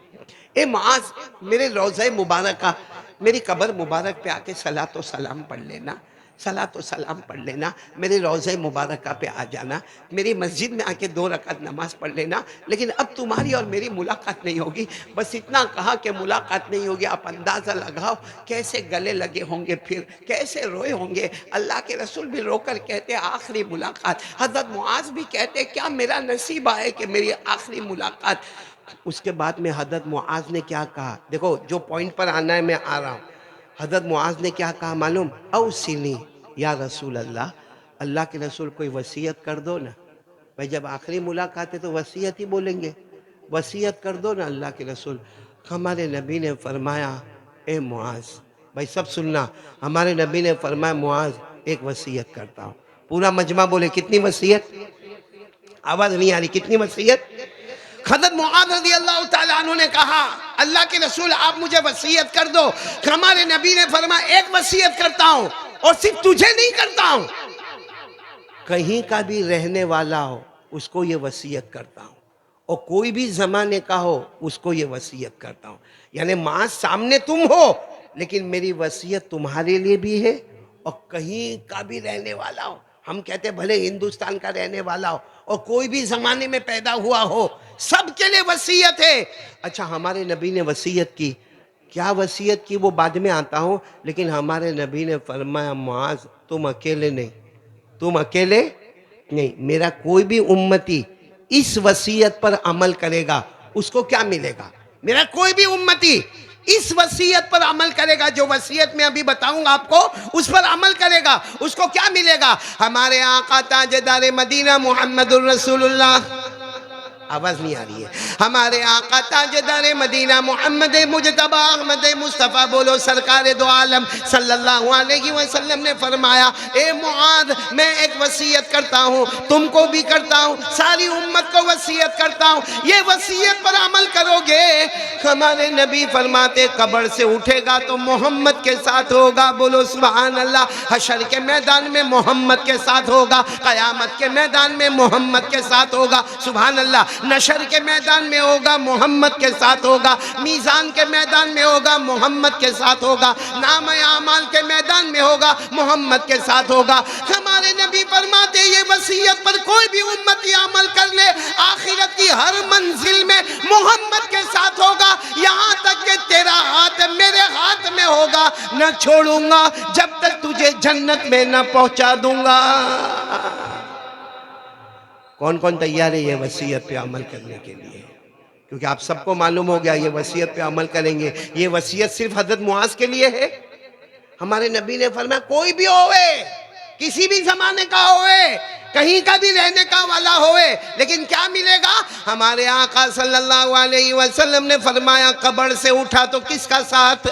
اے معاذ میرے روضہ مبارکہ، میری قبر مبارک پہ آ کے صلاۃ و سلام پڑھ لینا، صلاۃ و سلام پڑھ لینا، میرے روضہ مبارکہ پہ آ جانا، میری مسجد میں آ کے 2 رکعت نماز پڑھ لینا۔ لیکن اب تمہاری اور میری ملاقات نہیں ہوگی، بس اتنا کہا کہ ملاقات نہیں ہوگی، آپ اندازہ لگاؤ کیسے گلے لگے ہوں گے، پھر کیسے روئے ہوں گے۔ اللہ کے رسول بھی رو کر کہتے آخری ملاقات، حضرت معاذ بھی کہتے کیا میرا نصیب آئے کہ میری آخری ملاقات۔ اس کے بعد میں حضرت معاذ نے کیا کہا، دیکھو جو پوائنٹ پر آنا ہے میں آ رہا ہوں۔ حضرت معاذ نے کیا کہا معلوم؟ اوصنی یا رسول اللہ کے رسول کوئی وصیت کر دو نا. بھائی جب آخری ملاقات ہے تو وصیت ہی بولیں گے, وصیت کر دو نا اللہ کے رسول. ہمارے نبی نے فرمایا اے معاذ, بھائی سب سننا, ہمارے نبی نے فرمایا معاذ ایک وصیت کرتا ہوں. پورا مجمع بولے کتنی وصیت؟ آواز نہیں آ رہی, کتنی وصیت؟ حضرت معاذ رضی اللہ تعالیٰ عنہ نے کہا اللہ کے رسول آپ مجھے وصیت کر دو. ہمارے نبی نے فرمایا ایک وصیت کرتا ہوں اور صرف تجھے نہیں کرتا ہوں, کہیں کا بھی رہنے والا ہو اس کو یہ وصیت کرتا ہوں, اور کوئی بھی زمانے کا ہو اس کو یہ وصیت کرتا ہوں. یعنی ماں سامنے تم ہو لیکن میری وصیت تمہارے لیے بھی ہے, اور کہیں کا بھی رہنے والا ہو, ہم کہتے بھلے ہندوستان کا رہنے والا ہو اور کوئی بھی زمانے میں پیدا ہوا ہو, سب کے لیے وصیت ہے. اچھا ہمارے نبی نے وصیت کی, کیا وصیت کی وہ بعد میں آتا ہوں, لیکن ہمارے نبی نے فرمایا معاذ تم اکیلے نہیں, تم اکیلے نہیں, میرا کوئی بھی امتی اس وصیت پر عمل کرے گا اس کو کیا ملے گا؟ میرا کوئی بھی امتی اس وصیت پر عمل کرے گا, جو وصیت میں ابھی بتاؤں گا آپ کو, اس پر عمل کرے گا, اس کو کیا ملے گا؟ ہمارے آقا تاجدار مدینہ محمد الرسول اللہ, آواز نہیں آ رہی ہے, ہمارے آقا تاجدار مدینہ محمد مجتبی احمد مصطفیٰ بولو سرکار دو عالم صلی اللہ علیہ وسلم نے فرمایا اے معاذ میں ایک وصیت کرتا ہوں, تم کو بھی کرتا ہوں, ساری امت کو وصیت کرتا ہوں, یہ وصیت پر عمل کرو گے. ہمارے نبی فرماتے قبر سے اٹھے گا تو محمد کے ساتھ ہوگا, بولو سبحان اللہ. حشر کے میدان میں محمد کے ساتھ ہوگا, قیامت کے میدان میں محمد کے ساتھ ہوگا, سبحان اللہ. نشر کے میدان میں ہوگا محمد کے ساتھ ہوگا, میزان کے میدان میں ہوگا محمد کے ساتھ ہوگا, نام اعمال کے میدان میں ہوگا محمد کے ساتھ ہوگا. ہمارے نبی فرماتے یہ وصیت پر کوئی بھی امتی عمل کر لے آخرت کی ہر منزل میں محمد کے ساتھ ہوگا, یہاں تک کہ تیرا ہاتھ میرے ہاتھ میں ہوگا, نہ چھوڑوں گا جب تک تجھے جنت میں نہ پہنچا دوں گا. کون کون تیار ہے یہ وصیت پہ عمل کرنے کے لیے؟ کیونکہ آپ سب کو معلوم ہو گیا یہ وصیت پہ عمل کریں گے. یہ وصیت صرف حضرت معاذ کے لیے ہے. ہمارے نبی نے فرمایا کوئی بھی ہوئے, کسی بھی زمانے کا ہوئے, کہیں کا بھی رہنے کا والا ہوئے, لیکن کیا ملے گا؟ ہمارے آقا صلی اللہ علیہ وسلم نے فرمایا قبر سے اٹھا تو کس کا ساتھ؟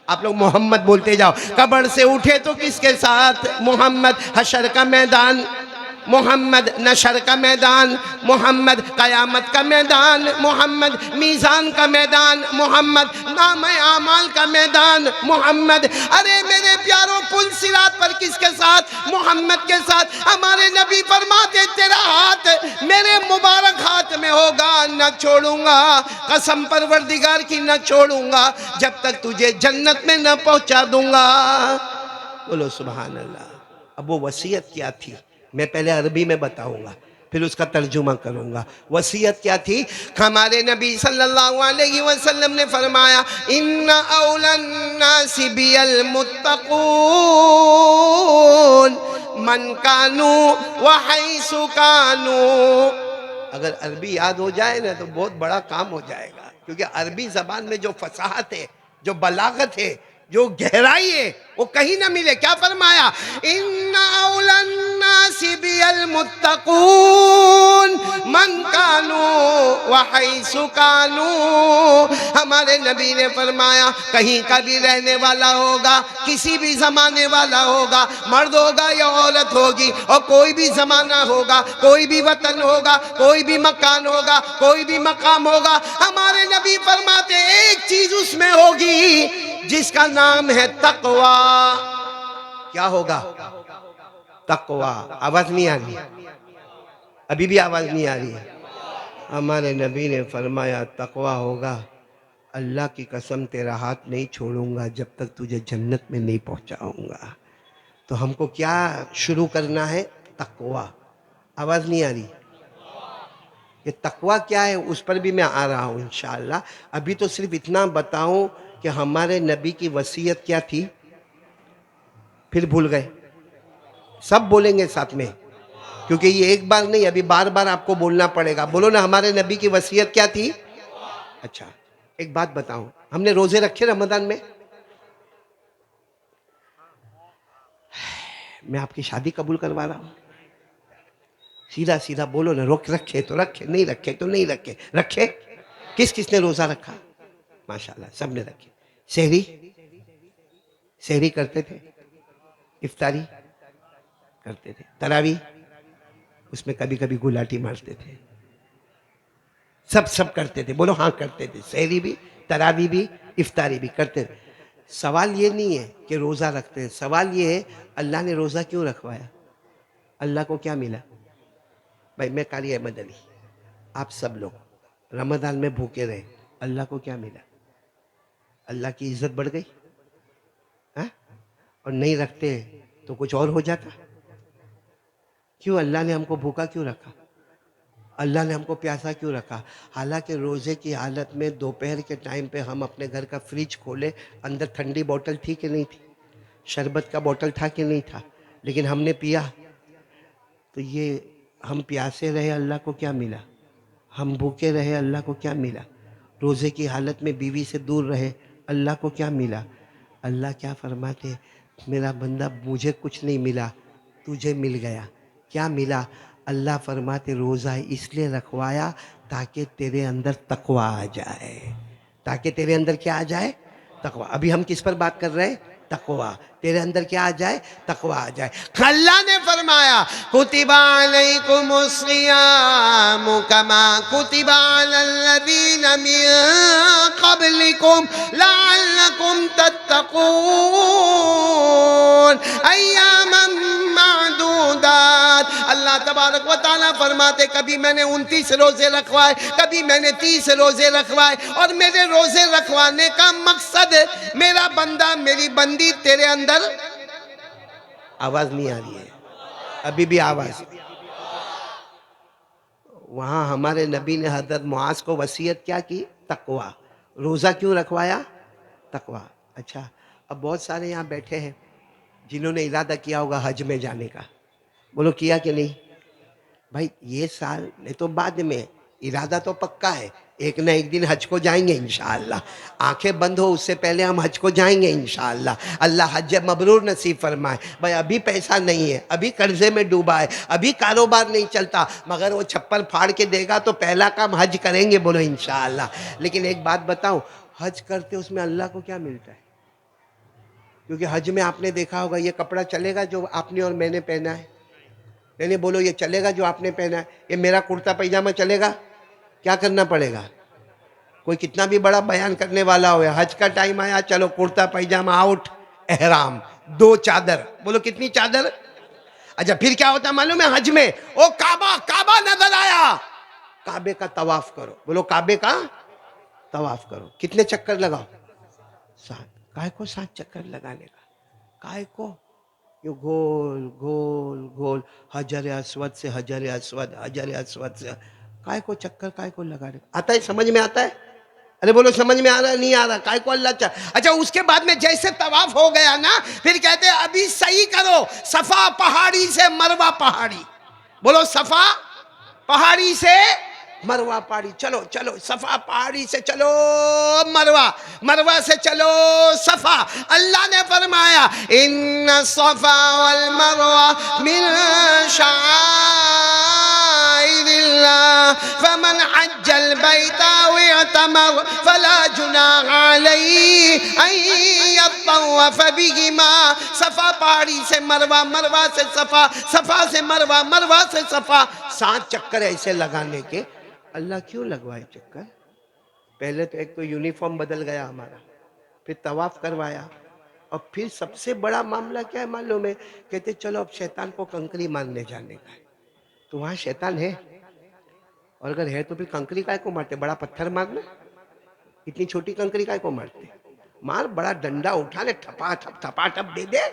آپ لوگ محمد بولتے جاؤ. قبر سے اٹھے تو کس کے ساتھ؟ محمد. حشر کا میدان محمد, نشر کا میدان محمد, قیامت کا میدان محمد, میزان کا میدان محمد, نام اعمال کا میدان محمد. ارے میرے پیاروں پل صراط پر کس کے ساتھ؟ محمد کے ساتھ. ہمارے نبی فرماتے تیرا ہاتھ میرے مبارک ہاتھ میں ہوگا, نہ چھوڑوں گا, قسم پروردگار کی نہ چھوڑوں گا جب تک تجھے جنت میں نہ پہنچا دوں گا. بولو سبحان اللہ. اب وہ وصیت کیا تھی میں پہلے عربی میں بتاؤں گا, پھر اس کا ترجمہ کروں گا. وصیت کیا تھی؟ ہمارے نبی صلی اللہ علیہ وسلم نے فرمایا ان اول الناس بی المتقون من کانوا وحیث کانوا. اگر عربی یاد ہو جائے نا تو بہت بڑا کام ہو جائے گا, کیونکہ عربی زبان میں جو فصاحت ہے, جو بلاغت ہے, جو گہرائی ہے وہ کہیں نہ ملے. کیا فرمایا؟ ان اول الناس بی المتقون من کانوا وحیث کانوا. ہمارے نبی نے فرمایا کہیں کا بھی رہنے والا ہوگا, کسی بھی زمانے والا ہوگا, مرد ہوگا یا عورت ہوگی, اور کوئی بھی زمانہ ہوگا, کوئی بھی وطن ہوگا, کوئی بھی مکان ہوگا, کوئی بھی مقام ہوگا, ہمارے نبی فرماتے ایک چیز اس میں ہوگی جس کا نام ہے تقوی. کیا ہوگا؟ تقوی. آواز نہیں آ رہی, ابھی بھی آواز نہیں آ رہی ہے. ہمارے نبی نے فرمایا تقوی ہوگا, اللہ کی قسم تیرا ہاتھ نہیں چھوڑوں گا جب تک تجھے جنت میں نہیں پہنچاؤں گا. تو ہم کو کیا شروع کرنا ہے؟ تقوی. آواز نہیں آ رہی. یہ تقوی کیا ہے اس پر بھی میں آ رہا ہوں انشاءاللہ. ابھی تو صرف اتنا بتاؤں کہ ہمارے نبی کی وصیت کیا تھی, پھر بھول گئے. سب بولیں گے ساتھ میں, کیونکہ یہ ایک بار نہیں, ابھی بار بار آپ کو بولنا پڑے گا. بولو نا ہمارے نبی کی وصیت کیا تھی؟ اچھا ایک بات بتاؤں, ہم نے روزے رکھے رمضان میں, میں آپ کی شادی قبول کروا رہا ہوں. سیدھا سیدھا بولو نا. رکھے تو رکھے, نہیں رکھے تو نہیں رکھے. رکھے کس کس نے روزہ رکھا؟ ماشاءاللہ سب نے رکھے. سحری کرتے تھے, افطاری کرتے تھے, تراویح اس میں کبھی کبھی گلاٹی مارتے تھے. سب کرتے تھے. بولو ہاں کرتے تھے. سحری بھی, تراویح بھی, افطاری بھی کرتے تھے. سوال یہ نہیں ہے کہ روزہ رکھتے ہیں, سوال یہ ہے اللہ نے روزہ کیوں رکھوایا؟ اللہ کو کیا ملا؟ بھائی میں قاری احمد علی, آپ سب لوگ رمضان میں بھوکے رہے, اللہ کو کیا ملا؟ اللہ کی عزت بڑھ گئی؟ ہاں؟ اور نہیں رکھتے تو کچھ اور ہو جاتا. کیوں اللہ نے ہم کو بھوکا کیوں رکھا؟ اللہ نے ہم کو پیاسا کیوں رکھا؟ حالانکہ روزے کی حالت میں دوپہر کے ٹائم پہ ہم اپنے گھر کا فریج کھولے, اندر ٹھنڈی بوتل تھی کہ نہیں تھی؟ شربت کا بوتل تھا کہ نہیں تھا؟ لیکن ہم نے پیا. تو یہ ہم پیاسے رہے, اللہ کو کیا ملا؟ ہم بھوکے رہے, اللہ کو کیا ملا؟ روزے کی حالت میں بیوی سے دور رہے, اللہ کو کیا ملا؟ اللہ کیا فرماتے, میرا بندہ مجھے کچھ نہیں ملا, تجھے مل گیا. کیا ملا؟ اللہ فرماتے روزہ اس لیے رکھوایا تاکہ تیرے اندر تقوی آ جائے. تاکہ تیرے اندر کیا آ جائے؟ تقوی. ابھی ہم کس پر بات کر رہے ہیں؟ تقوی. تیرے اندر کیا آ جائے؟ تقوی آ جائے. اللہ نے فرمایا کتب علیکم الصیام کما کتب علی الذین من قبلکم لعلکم تتقون ایاما معدودات. اللہ تبارک و تعالیٰ فرماتے کبھی میں نے 29 روزے رکھوائے, کبھی میں نے 30 روزے رکھوائے, اور میرے روزے رکھوانے کا مقصد میرا بندہ میری بندی تیرے اندر. آواز نہیں آ رہی ہے ابھی بھی آواز. وہاں ہمارے نبی نے حضرت معاذ کو وصیت کیا کی؟ تقوی. روزہ کیوں رکھوایا؟ تقوی. اچھا اب بہت سارے یہاں بیٹھے ہیں جنہوں نے ارادہ کیا ہوگا حج میں جانے کا. بولو کیا کہ نہیں؟ بھائی یہ سال نہیں تو بعد میں, ارادہ تو پکا ہے, ایک نہ ایک دن حج کو جائیں گے انشاءاللہ. آنکھیں بند ہو اس سے پہلے ہم حج کو جائیں گے انشاءاللہ. اللہ حج مبرور نصیب فرمائے. بھائی ابھی پیسہ نہیں ہے, ابھی قرضے میں ڈوبا ہے, ابھی کاروبار نہیں چلتا, مگر وہ چھپر پھاڑ کے دے گا تو پہلا کام حج کریں گے. بولو انشاءاللہ. لیکن ایک بات بتاؤں, حج کرتے اس میں اللہ کو کیا ملتا ہے؟ کیونکہ حج میں آپ نے دیکھا ہوگا یہ کپڑا چلے گا جو آپ نے اور میں نے پہنا ہے؟ نہیں بولو یہ چلے گا جو آپ نے پہنا ہے؟ یہ میرا کرتا پیجامہ چلے گا؟ کیا کرنا پڑے گا؟ کوئی کتنا بھی بڑا بیان کرنے والا ہوئے, حج کا ٹائم آیا, چلو کرتا پیجامہ آؤٹ, احرام, 2 چادر. بولو کتنی چادر؟ اچھا پھر کیا ہوتا معلوم ہے حج میں؟ او کعبہ نظر آیا, کعبے کا طواف کرو. بولو کعبے کا طواف کرو. کتنے چکر لگاؤ؟ 7. کائے کو 7 چکر لگانے کا؟ کائے کو؟ یہ گول گول گول, حجر اسود سے حجر اسود, حجر اسود سے, کائے کو چکر کائے کو لگانے کا؟ آتا ہے سمجھ میں آتا ہے؟ ارے بولو سمجھ میں آ رہا ہے نہیں آ رہا؟ کائے کو اللہ چاہ. اچھا اس کے بعد میں جیسے طواف ہو گیا نا, پھر کہتے ہیں ابھی صحیح کرو, صفا پہاڑی سے مروہ پہاڑی. بولو صفا پہاڑی سے مروہ پہاڑی. چلو صفا پہاڑی سے چلو مروہ, مروہ سے چلو صفا. اللہ نے فرمایا ان الصفا والمروہ من شعائر اللہ فمن حج البیت او اعتمر فلا جناح علیہ ان یطوف بہما. صفا پہاڑی سے مروہ, مروہ سے صفا, صفا سے مروہ, مروہ سے صفا. 7 چکر ایسے لگانے کے. اللہ کیوں لگوائے چکر؟ پہلے تو ایک تو یونیفارم بدل گیا ہمارا, پھر طواف کروایا, اور پھر سب سے بڑا معاملہ کیا ہے معلوم ہے؟ کہتے چلو اب شیطان کو کنکری مارنے جانے کا ہے. تو وہاں شیطان ہے, اور اگر ہے تو پھر کنکری کائے کو مارتے؟ بڑا پتھر مارنا, اتنی چھوٹی کنکری کائے کو مارتے؟ مار بڑا ڈنڈا اٹھا لے, تھپا ٹھپ دے دے.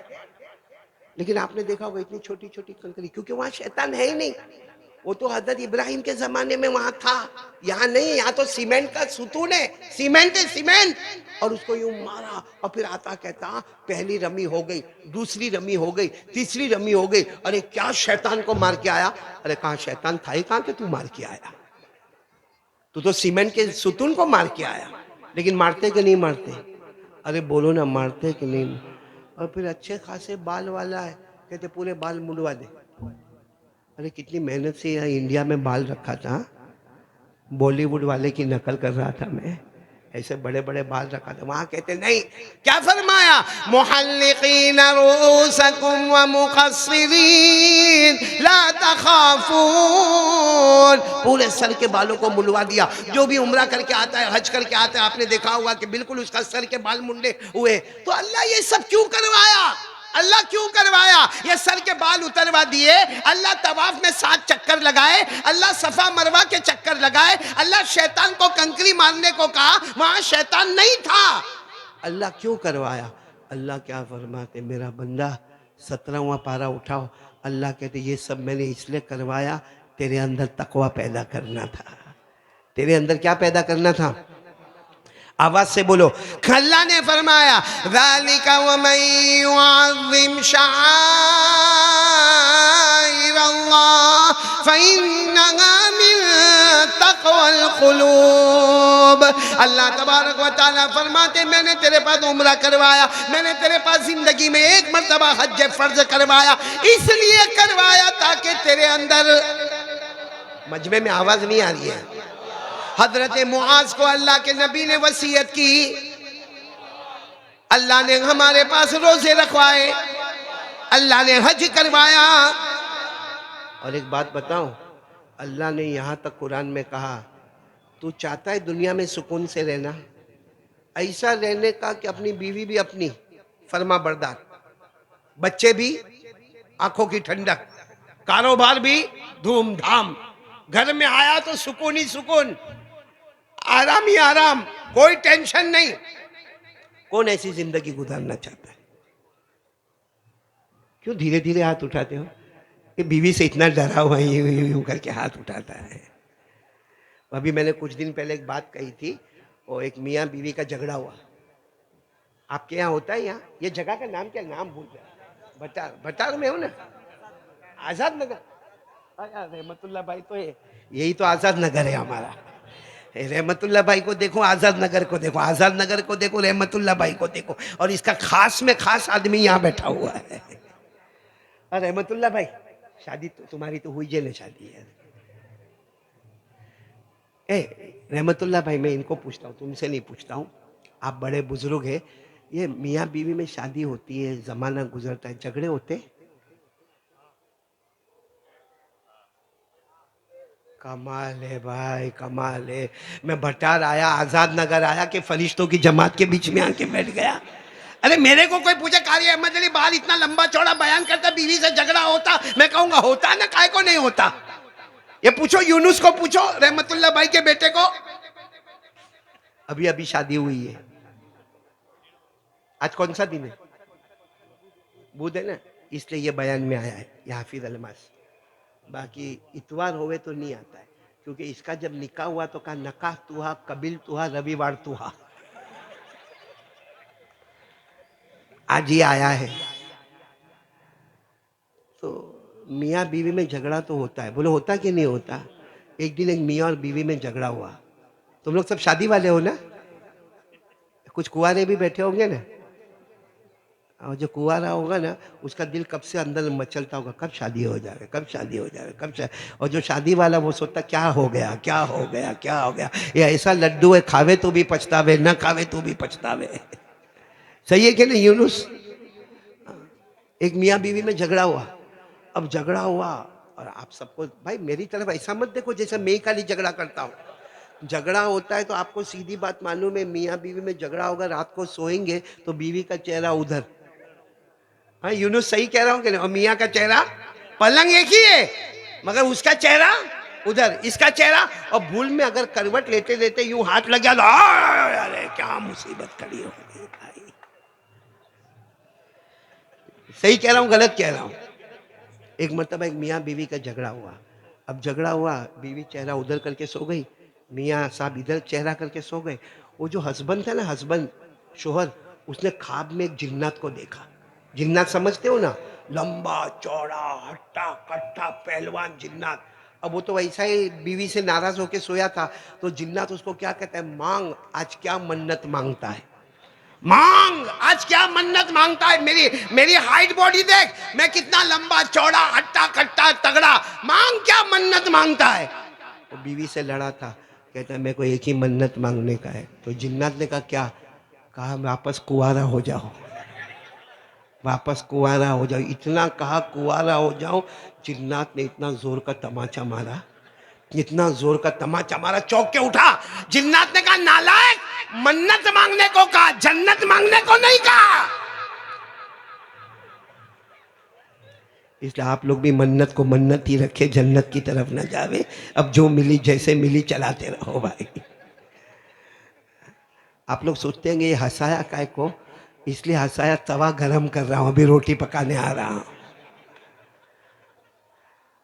لیکن آپ نے دیکھا ہوگا اتنی چھوٹی چھوٹی کنکری, کیونکہ وہاں شیطان ہے ہی نہیں. وہ تو حضرت ابراہیم کے زمانے میں وہاں تھا, یہاں نہیں. یہاں تو سیمنٹ کا ستون ہے, سیمنٹ ہے سیمنٹ. اور اس کو یوں مارا, اور پھر آتا کہتا پہلی رمی ہو گئی, دوسری رمی ہو گئی, تیسری رمی ہو گئی. ارے کیا شیطان کو مار کے آیا؟ ارے کہاں شیطان تھا ہی کہاں کہ تو مار کے آیا؟ تو سیمنٹ کے ستون کو مار کے آیا. لیکن مارتے کہ نہیں مارتے؟ ارے بولو نا, مارتے کہ نہیں؟ اور پھر اچھے خاصے بال والا ہے, کہتے پورے بال منڈوا دے. ارے کتنی محنت سے یہاں انڈیا میں بال رکھا تھا, بالی ووڈ والے کی نقل کر رہا تھا میں, ایسے بڑے بڑے بال رکھا تھا. وہاں کہتے نہیں, کیا فرمایا, محلقین رؤوسکم ومقصرین لا تخافون, پورے سر کے بالوں کو منڈوا دیا. جو بھی عمرہ کر کے آتا ہے, حج کر کے آتا ہے, آپ نے دیکھا ہوگا کہ بالکل اس کا سر کے بال منڈے ہوئے. تو اللہ یہ سب کیوں کروایا؟ اللہ کیوں کروایا؟ یہ سر کے بال اتروا دیے, اللہ طواف میں 7 چکر لگائے, اللہ صفا مروہ کے چکر لگائے, اللہ شیطان کو کنکری مارنے کو کہا, وہاں شیطان نہیں تھا. اللہ کیوں کروایا؟ اللہ کیا فرماتے, میرا بندہ 17واں پارہ اٹھاؤ. اللہ کہتے یہ سب میں نے اس لیے کروایا, تیرے اندر تقوی پیدا کرنا تھا. تیرے اندر کیا پیدا کرنا تھا؟ آواز سے بولو. اللہ نے فرمایا ذَلِكَ وَمَن يُعَظِّمْ شَعَائِرَ اللَّهِ فَإِنَّهَا مِن تَقْوَى الْقُلُوبِ. اللہ تبارک و تعالیٰ فرماتے میں نے تیرے پاس عمرہ کروایا, میں نے تیرے پاس زندگی میں 1 مرتبہ حج فرض کروایا, اس لیے کروایا تاکہ تیرے اندر, مجمع میں آواز نہیں آ رہی ہے. حضرت معاذ کو اللہ کے نبی نے وصیت کی, اللہ نے ہمارے پاس روزے رکھوائے, اللہ نے حج کروایا. اور ایک بات بتاؤں, اللہ نے یہاں تک قرآن میں کہا تو چاہتا ہے دنیا میں سکون سے رہنا, ایسا رہنے کا کہ اپنی بیوی بھی اپنی فرما بردار, بچے بھی آنکھوں کی ٹھنڈک, کاروبار بھی دھوم دھام, گھر میں آیا تو سکون ہی سکون, آرام ہی آرام, کوئی ٹینشن نہیں. کون ایسی زندگی گزارنا چاہتا ہے؟ کیوں دھیرے دھیرے ہاتھ اٹھاتے ہو؟ کہ بیوی سے اتنا ڈرا ہوا یوں کر کے ہاتھ اٹھاتا ہے. ابھی میں نے کچھ دن پہلے ایک بات کہی تھی, وہ ایک میاں بیوی کا جھگڑا ہوا. آپ کے یہاں ہوتا ہے یہاں؟ یہ جگہ کا نام کیا, نام بھول گیا. بٹار, بٹار میں ہوں نا, آزاد نگر. رحمت اللہ بھائی تو یہی تو آزاد نگر ہے ہمارا. رحمت اللہ بھائی کو دیکھو, آزاد نگر کو دیکھو, آزاد نگر کو دیکھو, رحمت اللہ بھائی کو دیکھو, اور اس کا خاص میں خاص آدمی یہاں بیٹھا ہوا ہے. اور رحمت اللہ بھائی, شادی تمہاری تو ہوئی جیل شادی ہے. رحمت اللہ بھائی, میں ان کو پوچھتا ہوں, تم سے نہیں پوچھتا ہوں, آپ بڑے بزرگ ہیں, یہ میاں بیوی میں شادی ہوتی ہے, زمانہ گزرتا ہے, جھگڑے ہوتے؟ کمال ہے بھائی, کمال ہے. میں بٹار آیا, آزاد نگر آیا کہ فرشتوں کی جماعت کے بیچ میں آ کے بیٹھ گیا. ارے میرے کو کوئی پوچھے قاری احمد علی بال اتنا لمبا چوڑا بیان کرتا, بیوی سے جھگڑا ہوتا, میں کہوں گا ہوتا نا, کائے کو نہیں ہوتا. یہ پوچھو یونس کو, پوچھو رحمت اللہ بھائی کے بیٹے کو, ابھی شادی ہوئی ہے. آج کون سا دن ہے؟ بدھ ہے نا, اس لیے یہ بیان میں آیا ہے, یہ حافظ الماس. باقی اتوار ہوئے تو نہیں آتا ہے, کیونکہ اس کا جب نکاح ہوا تو کہا نکاح توہا قبل توہا رویوار توہا. آج یہ آیا ہے. تو میاں بیوی میں جھگڑا تو ہوتا ہے, بولو ہوتا کہ نہیں ہوتا؟ ایک دن ایک میاں اور بیوی میں جھگڑا ہوا. تم لوگ سب شادی والے ہو نا, کچھ کنوارے بھی بیٹھے ہوں گے نا, اور جو کنوارا ہوگا نا اس کا دل کب سے اندر مچلتا ہوگا, کب شادی ہو جائے, کب شادی ہو جائے, کب شادی. اور جو شادی والا وہ سوچتا کیا ہو گیا, کیا ہو گیا, کیا ہو گیا. یہ ایسا لڈو ہے, کھاوے تو بھی پچھتاوے, نہ کھاوے تو بھی پچھتاوے. صحیح ہے کہ نہیں یونس؟ ایک میاں بیوی میں جھگڑا ہوا. اب جھگڑا ہوا, اور آپ سب کو بھائی میری طرف ایسا مت دیکھو جیسے میں خالی جھگڑا کرتا ہوں. جھگڑا ہوتا ہے تو آپ کو سیدھی بات معلوم ہے, میاں بیوی میں جھگڑا ہوگا, رات کو سوئیں گے تو بیوی کا چہرہ ادھر. ہاں یونس صحیح کہہ رہا ہوں کہ نہیں؟ اور میاں کا چہرہ, پلنگ ایک ہی ہے مگر اس کا چہرہ ادھر, اس کا چہرہ. اور بھول میں اگر کروٹ لیتے لیتے یوں ہاتھ لگ گیا تو ارے کیا مصیبت کھڑی ہو گئی بھائی. صحیح کہہ رہا ہوں غلط کہہ رہا ہوں؟ ایک مرتبہ ایک میاں بیوی کا جھگڑا ہوا. اب جھگڑا ہوا, بیوی چہرہ ادھر کر کے سو گئی, میاں صاحب ادھر چہرہ کر کے سو گئے. وہ جو ہسبند تھا نا, ہسبند شوہر, اس نے خواب میں ایک جنات کو دیکھا. جنات سمجھتے ہو نا, لمبا چوڑا ہٹا کٹا پہلوان جنات. اب وہ تو ایسا ہی بیوی سے ناراض ہو کے سویا تھا, تو جنات اس کو کیا کہتا ہے, مانگ, آج کیا منت مانگتا ہے. مانگ. آج کیا منت مانگتا ہے؟ میری ہائٹ باڈی دیکھ، میں کتنا لمبا چوڑا ہٹا کٹا تگڑا. مانگ، کیا منت مانگتا ہے؟ وہ بیوی سے لڑا تھا، کہتا ہے میرے کو ایک ہی منت مانگنے کا ہے. تو جنات نے کہا کیا؟ کہا واپس کنوارا ہو جاؤ، واپس کنوارا ہو جاؤ. اتنا کہا کنوارا ہو جاؤ. جنات نے اتنا زور کا تماچا مارا، اتنا زور کا تماچا مارا، چوک کے اٹھا. جنات نے کہا نالائق، منت مانگنے کو کہا، جنت مانگنے کو نہیں کہا. اس لیے آپ لوگ بھی منت کو منت ہی رکھے، جنت کی طرف نہ جاوے. اب جو ملی جیسے ملی چلاتے رہو بھائی. آپ لوگ سوچتے ہیں کہ یہ ہنسایا کائے کو؟ اس لیے ہنسایا توا گرم کر رہا ہوں، ابھی روٹی پکانے آ رہا ہوں.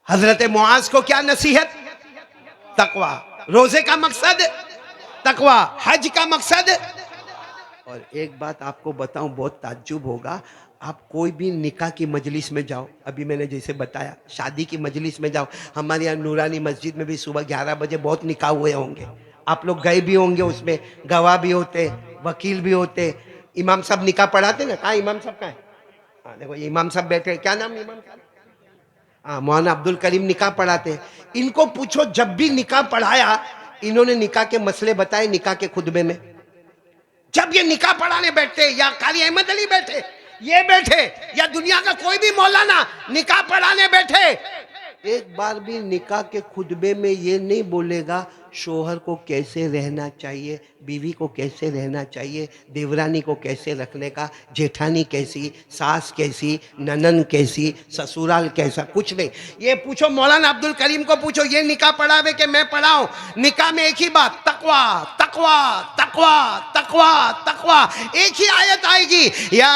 حضرت معاذ کو کیا نصیحت؟ تقوی. روزے کا مقصد تقوی، حج کا مقصد. اور ایک بات آپ کو بتاؤں، بہت تعجب ہوگا. آپ کوئی بھی نکاح کی مجلس میں جاؤ، ابھی میں نے جیسے بتایا شادی کی مجلس میں جاؤ، ہمارے یہاں نورانی مسجد میں بھی صبح 11 بجے بہت نکاح ہوئے ہوں گے. آپ لوگ گئے بھی ہوں گے، اس میں گواہ بھی ہوتے، وکیل بھی ہوتے. امام صاحب نکاح پڑھاتے نا. کہاں امام صاحب کہاں ہے؟ ہاں دیکھو یہ امام صاحب بیٹھے. کیا نام امام صاحب؟ ہاں مولانا عبد الکریم نکاح پڑھاتے. ان کو پوچھو جب بھی نکاح پڑھایا انہوں نے نکاح کے مسئلے بتائے نکاح کے خطبے میں؟ جب یہ نکاح پڑھانے بیٹھے، یا قاری احمد علی بیٹھے، یہ بیٹھے، یا دنیا کا کوئی بھی مولانا نکاح پڑھانے بیٹھے، ایک بار بھی نکاح کے خطبے میں یہ نہیں بولے گا شوہر کو کیسے رہنا چاہیے، بیوی کو کیسے رہنا چاہیے، دیورانی کو کیسے رکھنے کا، جیٹھانی کیسی، ساس کیسی، ننن کیسی، سسورال کیسا. کچھ نہیں. یہ پوچھو مولانا عبد الکریم کو پوچھو یہ نکاح پڑھاوے کہ میں پڑھاؤں؟ نکاح میں ایک ہی بات، تقوی تقوی تقوی تقوی تقوی. ایک ہی آیت آئے گی، یا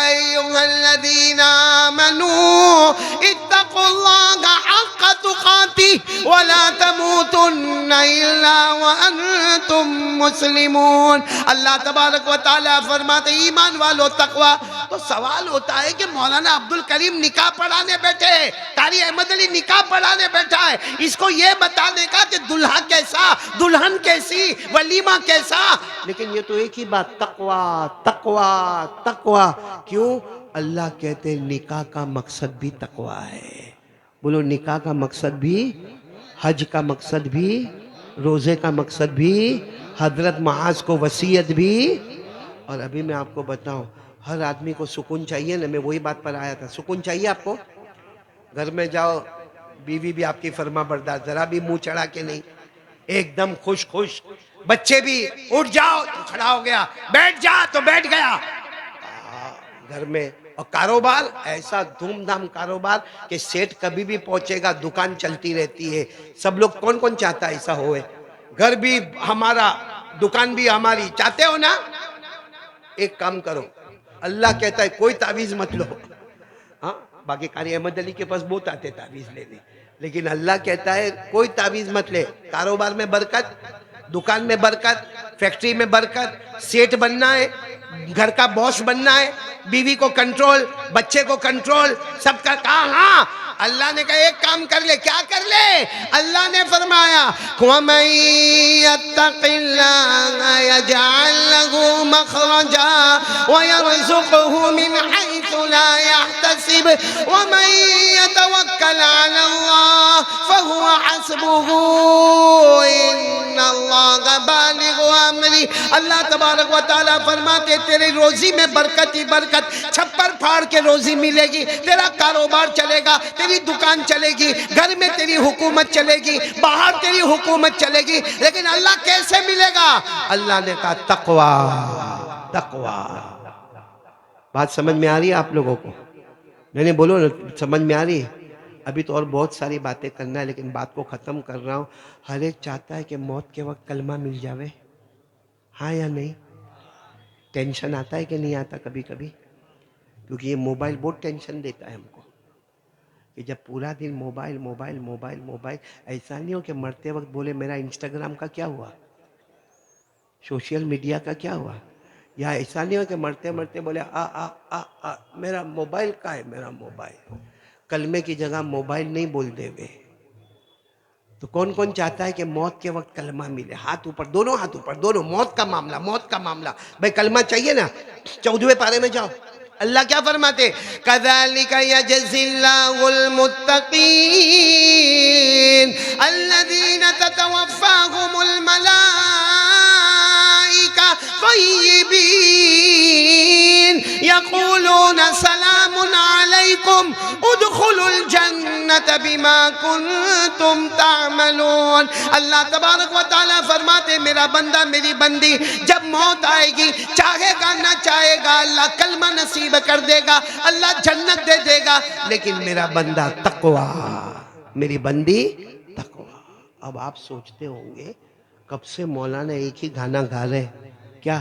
ایھا الذین آمنوا اتقوا اللہ حق تقاتہ ولا تموتن الا وانتم مسلمون. اللہ تبارک و تعالیٰ فرماتے ایمان والو تقوی. تو سوال ہوتا ہے کہ مولانا عبد الکریم نکاح پڑھانے بیٹھے، قاری احمد علی نکاح پڑھانے بیٹھا ہے، اس کو یہ بتانے کا کہ دلہا کیسا، دلہن کیسی، ولیمہ کیسا. لیکن یہ تو ایک ہی بات، تقوی تقوی تقوی. کیوں؟ اللہ کہتے نکاح کا مقصد بھی تقوی ہے. بولو نکاح کا مقصد بھی، حج کا مقصد بھی، روزے کا مقصد بھی، حضرت معاذ کو وصیت بھی. اور ابھی میں آپ کو بتاؤں، ہر آدمی کو سکون چاہیے نا. میں وہی بات پر آیا تھا، سکون چاہیے آپ کو. گھر میں جاؤ، بیوی بھی آپ کی فرما بردار، ذرا بھی منہ چڑھا کے نہیں، ایک دم خوش خوش. بچے بھی اٹھ جاؤ تو کھڑا ہو گیا، بیٹھ جا تو بیٹھ گیا. گھر میں. اور کاروبار ایسا دھوم دھام کاروبار کہ سیٹ کبھی بھی پہنچے گا، دکان چلتی رہتی ہے. سب لوگ کون کون چاہتا ہے ایسا ہوئے؟ گھر بھی ہمارا، دکان بھی ہماری. چاہتے ہو نا؟ ایک کام کرو، اللہ کہتا ہے کوئی تعویذ مت لو. ہاں باقی قاری احمد علی کے پاس بہت آتے تعویذ لینے، لیکن اللہ کہتا ہے کوئی تعویذ مت لے. کاروبار میں برکت، دکان میں برکت، فیکٹری میں برکت، سیٹ بننا ہے، گھر کا باس بننا ہے، بیوی کو کنٹرول، بچے کو کنٹرول، سب کا. ہاں اللہ نے کہا ایک کام کر لے. کیا کر لے؟ اللہ نے فرمایا وَمَن يَتَّقِ اللَّهَ يَجْعَل لَّهُ مَخْرَجًا وَيَرْزُقْهُ مِنْ حَيْثُ لَا يَحْتَسِبُ وَمَن يَتَوَكَّلْ عَلَى اللَّهِ فَهُوَ حَسْبُهُ إِنَّ اللَّهَ بَالِغُ أَمْرِهِ. اللہ تبارک و تعالیٰ فرماتے تیری روزی میں برکت ہی برکت، چھپر پھاڑ کے روزی ملے گی، تیرا کاروبار چلے گا، تیری دکان چلے گی، گھر میں تیری حکومت چلے گی، باہر تیری حکومت چلے گی. لیکن اللہ کیسے ملے گا؟ اللہ نے کہا تقوی تقوی. بات سمجھ میں آ رہی ہے آپ لوگوں کو؟ نہیں بولو نا، سمجھ میں آ رہی ہے؟ ابھی تو اور بہت ساری باتیں کرنا ہے لیکن بات کو ختم کر رہا ہوں. ہر ایک چاہتا ہے کہ موت کے وقت کلمہ مل جاوے، ہاں یا نہیں؟ ٹینشن آتا ہے کہ نہیں آتا کبھی کبھی؟ کیونکہ یہ موبائل بہت ٹینشن دیتا ہے ہم کو، کہ جب پورا دن موبائل موبائل موبائل موبائل. ایسا نہیں ہو کہ مرتے وقت بولے میرا انسٹاگرام کا کیا ہوا، سوشل میڈیا کا کیا ہوا. یا ایسا نہیں ہو کہ مرتے مرتے بولے میرا موبائل کا ہے، میرا موبائل. کلمے کی جگہ موبائل نہیں بول دے وے. تو کون کون چاہتا ہے کہ موت کے وقت کلمہ ملے؟ ہاتھ اوپر، دونوں ہاتھ اوپر، دونوں. موت کا معاملہ، موت کا معاملہ. بھائی کلمہ چاہیے نا؟ 14ویں پارے میں جاؤ. اللہ کیا فرماتے؟ كَذَلِكَ يَجْزِي اللَّهُ الْمُتَّقِينَ الَّذِينَ تَتَوَفَّاهُمُ الْمَلَائِكَةُ طَيِّبِينَ يَقُولُونَ سَلَامٌ عَلَيْكُمْ ادْخُلُوا الْجَنَّةَ بِمَا كُنْتُمْ تعملون. اللہ تبارک و تعالیٰ فرماتے میرا بندہ میری بندی جب موت آئے گی، چاہے گا نہ چاہے گا اللہ کلمہ نصیب کر دے گا، اللہ جنت دے دے گا، لیکن میرا بندہ تقوی، میری بندی تقوی. اب آپ سوچتے ہوں گے کب سے مولانا ایک ہی گانا گا رہے، کیا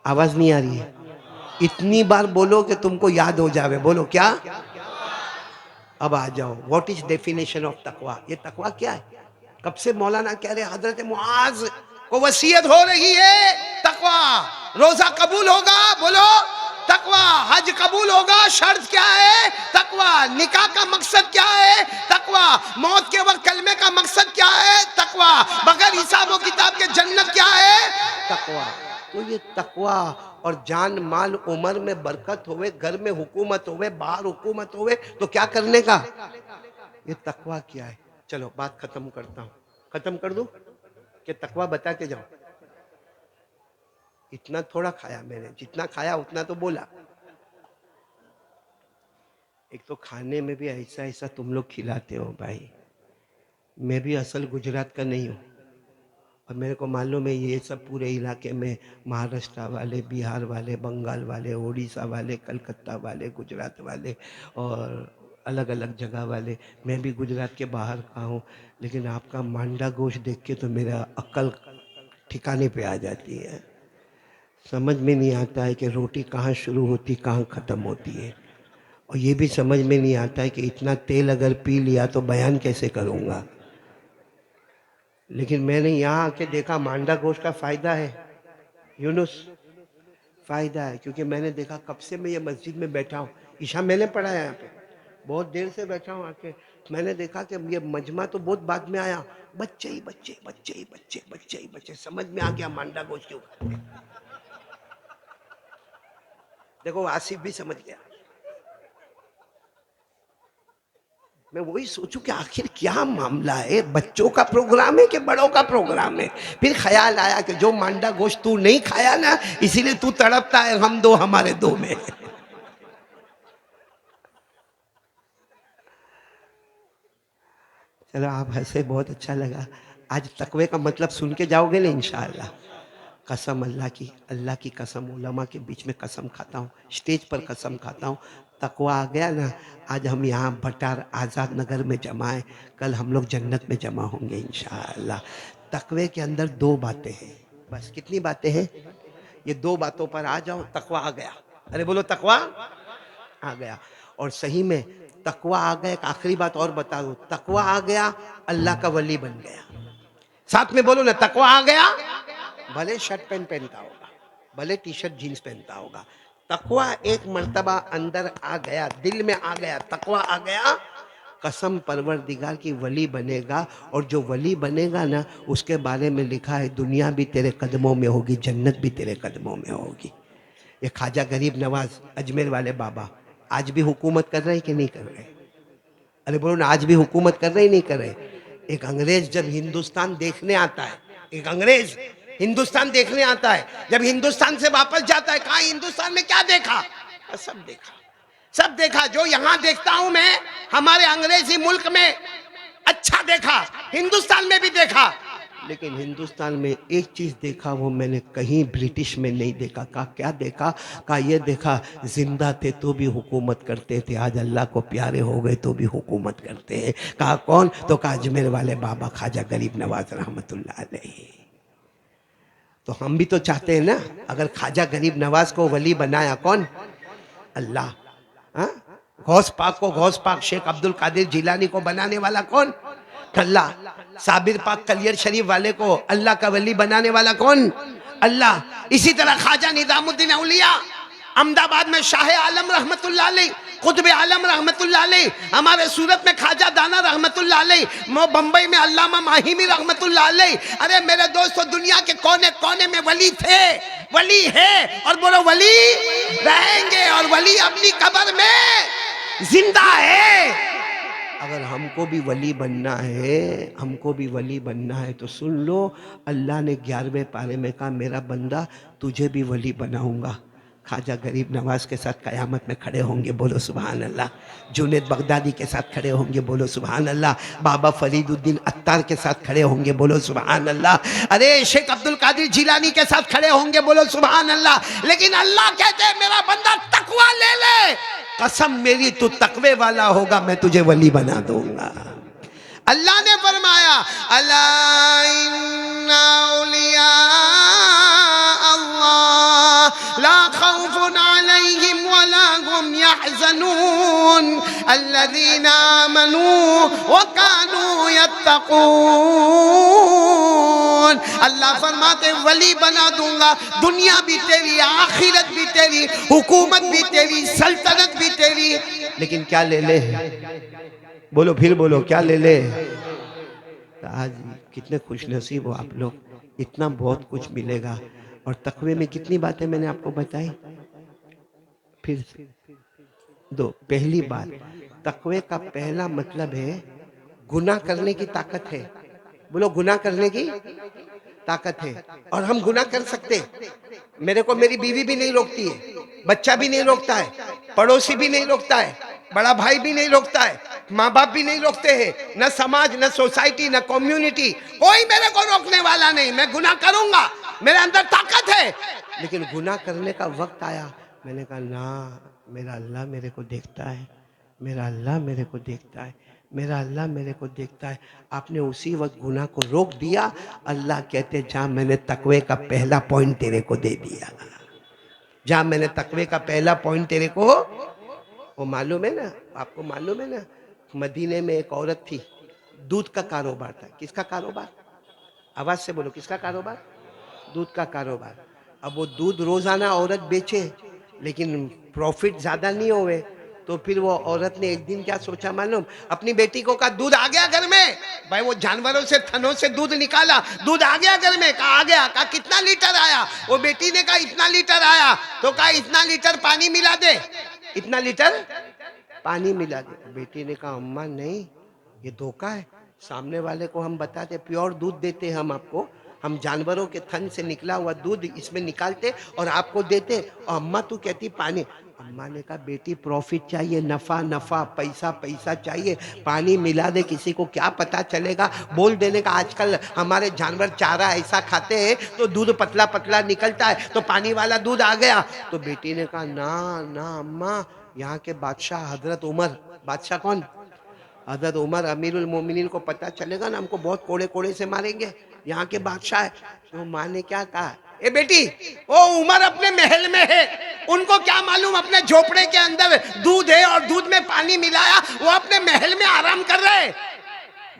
آواز نہیں آ رہی ہے؟ اتنی بار بولو کہ تم کو یاد ہو جاوے. بولو کیا؟ اب آ جاؤ. واٹ از ڈیفینیشن آف تقوی؟ یہ تقوی کیا ہے؟ کب سے مولانا کہہ رہے حضرت معاذ کو وصیت ہو رہی ہے تقوی. روزہ قبول ہوگا، بولو تقوی. حج قبول ہوگا، شرط کیا ہے؟ تقوی. نکاح کا مقصد کیا ہے؟ تقوی. موت کے وقت کلمے کا مقصد کیا ہے؟ تقوی. بغیر حساب و کتاب کے جنت کیا ہے؟ تقوی. تو یہ تقوی اور جان مال عمر میں برکت ہوئے، گھر میں حکومت ہوئے، باہر حکومت ہوئے، تو کیا کرنے کا؟ یہ تقوی کیا ہے؟ چلو بات ختم کرتا ہوں. ختم کر دوں کہ تقوی بتا کے جاؤں؟ اتنا تھوڑا کھایا میں نے، جتنا کھایا اتنا تو بولا. ایک تو کھانے میں بھی ایسا ایسا تم لوگ کھلاتے ہو بھائی. میں بھی اصل گجرات کا نہیں ہوں، اور میرے کو معلوم ہے یہ سب پورے علاقے میں مہاراشٹر والے، بہار والے، بنگال والے، اڑیسہ والے، کلکتہ والے، گجرات والے اور الگ الگ جگہ والے. میں بھی گجرات کے باہر کا ہوں، لیکن آپ کا مانڈا گوشت دیکھ کے تو میرا عقل ٹھکانے پہ آ جاتی ہے. سمجھ میں نہیں آتا ہے کہ روٹی کہاں شروع ہوتی کہاں ختم ہوتی ہے، اور یہ بھی سمجھ میں نہیں آتا ہے کہ اتنا تیل اگر پی لیا تو بیان کیسے کروں گا. لیکن میں نے یہاں آ کے دیکھا مانڈا گوشت کا فائدہ ہے یونس، فائدہ ہے. کیونکہ میں نے دیکھا کب سے میں یہ مسجد میں بیٹھا ہوں، عشاء میں نے پڑھا یہاں پہ، بہت دیر سے بیٹھا ہوں آ کے. میں نے دیکھا کہ یہ مجمع تو بہت بعد میں آیا، بچے ہی بچے بچے ہی بچے بچے ہی بچے. سمجھ میں آ گیا مانڈا گوشت کیوں کھاتے ہیں. دیکھو آصف بھی سمجھ گیا. میں وہی سوچوں کہ آخر کیا معاملہ ہے، بچوں کا پروگرام ہے کہ بڑوں کا پروگرام ہے؟ پھر خیال آیا کہ جو مانڈا گوشت تو نہیں کھایا نا، اسی لیے تو تڑپتا ہے ہم دو ہمارے دو میں. چلو آپ ہنسے، بہت اچھا لگا. آج تقوی کا مطلب سن کے جاؤ گے نا انشاءاللہ. قسم اللہ کی قسم، علماء کے بیچ میں قسم کھاتا ہوں، اسٹیج پر قسم کھاتا ہوں. تقوی آ گیا نا، آج ہم یہاں بٹار آزاد نگر میں جمع ہیں، کل ہم لوگ جنت میں جمع ہوں گے انشاءاللہ. تقوی کے اندر دو باتیں ہیں بس. کتنی باتیں ہیں؟ یہ دو باتوں پر آ جاؤ، تقوی آ گیا. ارے بولو تقوی آ گیا. اور صحیح میں تقوی آ گیا. ایک آخری بات اور بتا دوں، تقوی آ گیا اللہ کا ولی بن گیا. ساتھ میں بولو نا، تقوی آ گیا. بھلے شرٹ پینٹ پہنتا ہوگا، بھلے ٹی شرٹ جینز پہنتا ہوگا، تقوی ایک مرتبہ اندر آ گیا، دل میں آ گیا، تقوی آ گیا، قسم پروردگار کی ولی بنے گا. اور جو ولی بنے گا نا، اس کے بارے میں لکھا ہے دنیا بھی تیرے قدموں میں ہوگی، جنت بھی تیرے قدموں میں ہوگی. یہ خواجہ غریب نواز اجمیر والے بابا آج بھی حکومت کر رہے ہیں کہ نہیں کر رہے؟ ارے بولو نا، آج بھی حکومت کر رہے ہیں نہیں کر رہے؟ ایک انگریز جب ہندوستان دیکھنے آتا ہے، ایک انگریز ہندوستان دیکھنے آتا ہے، جب ہندوستان سے واپس جاتا ہے، کہا ہندوستان میں کیا دیکھا؟ سب دیکھا، سب دیکھا. جو یہاں دیکھتا ہوں میں ہمارے انگریزی ملک میں اچھا دیکھا، ہندوستان میں بھی دیکھا، لیکن ہندوستان میں ایک چیز دیکھا وہ میں نے کہیں برٹش میں نہیں دیکھا. کہا کیا دیکھا؟ کہا یہ دیکھا زندہ تھے تو بھی حکومت کرتے تھے، آج اللہ کو پیارے ہو گئے تو بھی حکومت کرتے ہیں. کہا کون؟ تو کہا اجمیر والے بابا خواجہ غریب نواز رحمت اللہ علیہ. تو ہم بھی تو چاہتے ہیں نا، اگر خواجہ غریب نواز کو ولی بنایا کون؟ اللہ. غوث پاک کو، غوث پاک شیخ عبد القادر جیلانی کو بنانے والا کون؟ اللہ. صابر پاک کلیر شریف والے کو اللہ کا ولی بنانے والا کون؟ اللہ. اسی طرح خواجہ نظام الدین اولیاء احمد آباد میں شاہ عالم رحمت اللہ علیہ قطب عالم رحمت اللہ علیہ، ہمارے سورت میں خواجہ دانا رحمت اللہ علیہ، بمبئی میں علامہ ماہمی رحمت اللہ علیہ. ارے میرے دوستو، دنیا کے کونے کونے میں ولی تھے، ولی ہے، اور بولو ولی رہیں گے، اور ولی اپنی قبر میں زندہ ہے. اگر ہم کو بھی ولی بننا ہے، ہم کو بھی ولی بننا ہے تو سن لو، اللہ نے 11ویں پارے میں کہا میرا بندہ تجھے بھی ولی بناؤں گا. خواجہ غریب نواز کے ساتھ قیامت میں کھڑے ہوں گے، بولو سبحان اللہ. جنید بغدادی کے ساتھ کھڑے ہوں گے، بولو سبحان اللہ. بابا فرید الدین عطار کے ساتھ کھڑے ہوں گے، بولو سبحان اللہ. ارے شیخ عبد القادر جیلانی کے ساتھ کھڑے ہوں گے، بولو سبحان اللہ. لیکن اللہ کہتے ہیں میرا بندہ تقوی لے لے، قسم میری تو تقوی والا ہوگا میں تجھے ولی بنا دوں گا. اللہ نے فرمایا الا ان اولیاء اللہ لا خوف علیہم ولا هم يحزنون الذین آمنوا وكانوا يتقون. اللہ فرماتے ولی بنا دوں گا، دنیا بھی تیری، آخرت بھی تیری، حکومت بھی تیری، سلطنت بھی تیری. لیکن کیا لے لے؟ بولو پھر بولو، کیا لے لے؟ آج کتنے خوش نصیب ہو آپ لوگ، اتنا بہت کچھ ملے گا. اور تقوی میں کتنی باتیں میں نے آپ کو بتائی. پھر دو، پہلی بات، تقوی کا پہلا مطلب ہے گناہ کرنے کی طاقت ہے. بولو گناہ کرنے کی طاقت ہے، اور ہم گناہ کر سکتے. میرے کو میری بیوی بھی نہیں روکتی ہے، بچہ بھی نہیں روکتا ہے، پڑوسی بھی نہیں روکتا ہے، بڑا بھائی بھی نہیں روکتا ہے، ماں باپ بھی نہیں روکتے ہیں، نہ سماج، نہ سوسائٹی، نہ کمیونٹی، کوئی میرے کو روکنے والا نہیں. میں گناہ کروں گا، میرے اندر طاقت ہے. لیکن گناہ کرنے کا وقت آیا، میں نے کہا نا، میرا اللہ میرے کو دیکھتا ہے، میرا اللہ میرے کو دیکھتا ہے، میرا اللہ میرے کو دیکھتا ہے. آپ نے اسی وقت گناہ کو روک دیا. اللہ کہتے جہاں میں نے تقوی کا پہلا پوائنٹ تیرے کو دے دیا، جہاں میں نے تقوی کا پہلا پوائنٹ تیرے کو، وہ معلوم ہے نا، آپ کو معلوم ہے نا، مدینے میں ایک عورت تھی، دودھ کا کاروبار تھا. کس کا کاروبار؟ آواز سے بولو، کس کا کاروبار؟ دودھ کا کاروبار. اب وہ دودھ روزانہ عورت بیچے، لیکن پروفٹ زیادہ نہیں ہوئے. تو پھر وہ عورت نے ایک دن کیا سوچا معلوم؟ اپنی بیٹی کو کہا دودھ آ گیا گھر میں. بھائی وہ جانوروں سے، تھنوں سے دودھ نکالا، دودھ آ گیا گھر میں. کہا آ گیا. کہا کتنا لیٹر آیا؟ وہ بیٹی نے کہا اتنا لیٹر آیا. تو کہا اتنا لیٹر پانی ملا دے، اتنا لیٹر پانی ملا دے. بیٹی نے کہا اماں نہیں، یہ دھوکہ ہے. سامنے والے کو ہم بتاتے پیور دودھ دیتے ہم آپ کو، ہم جانوروں کے تھن سے نکلا ہوا دودھ اس میں نکالتے اور آپ کو دیتے، اور اماں تو کہتی پانی. اماں نے کہا بیٹی پروفٹ چاہیے، نفع نفع، پیسہ پیسہ چاہیے، پانی ملا دے. کسی کو کیا پتا چلے گا؟ بول دینے کا آج کل ہمارے جانور چارہ ایسا کھاتے ہیں تو دودھ پتلا پتلا نکلتا ہے، تو پانی والا دودھ آ گیا. تو بیٹی نے کہا نا نا اماں، یہاں کے بادشاہ حضرت عمر، بادشاہ کون؟ حضرت عمر امیر المومنین کو پتہ چلے گا نا ہم کو بہت کوڑے کوڑے سے ماریں گے، یہاں کے بادشاہ ہے. تو ماں نے کیا کہا، اے بیٹی وہ عمر اپنے محل میں ہے، ان کو کیا معلوم اپنے جھوپڑے کے اندر دودھ ہے اور دودھ میں پانی ملایا، وہ اپنے محل میں آرام کر رہے.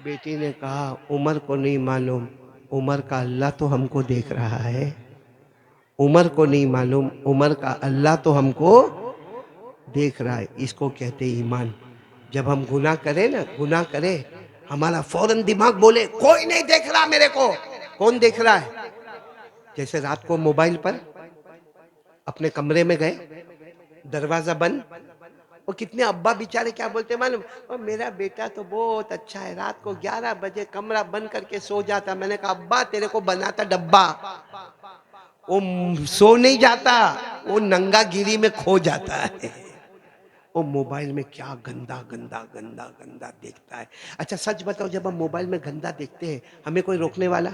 بیٹی نے کہا عمر کو نہیں معلوم، عمر کا اللہ تو ہم کو دیکھ رہا ہے. عمر کو نہیں معلوم، عمر کا اللہ تو ہم کو دیکھ رہا ہے. اس کو کہتے ایمان. جب ہم گناہ کریں نا، گناہ کریں، ہمارا فوراً دماغ بولے کوئی نہیں دیکھ رہا میرے کو. کون دیکھ رہا ہے؟ جیسے رات کو موبائل پر اپنے کمرے میں گئے، دروازہ بند، وہ کتنے ابا بیچارے کیا بولتے معلوم؟ اور میرا بیٹا تو بہت اچھا ہے، رات کو 11 بجے کمرہ بند کر کے سو جاتا. میں نے کہا ابا تیرے کو بناتا ڈبا، وہ سو نہیں جاتا، وہ ننگا گیری میں کھو جاتا ہے. وہ موبائل میں کیا گندا گندا گندا گندا دیکھتا ہے. اچھا سچ بتاؤ، جب ہم موبائل میں گندا دیکھتے ہیں ہمیں کوئی روکنے والا؟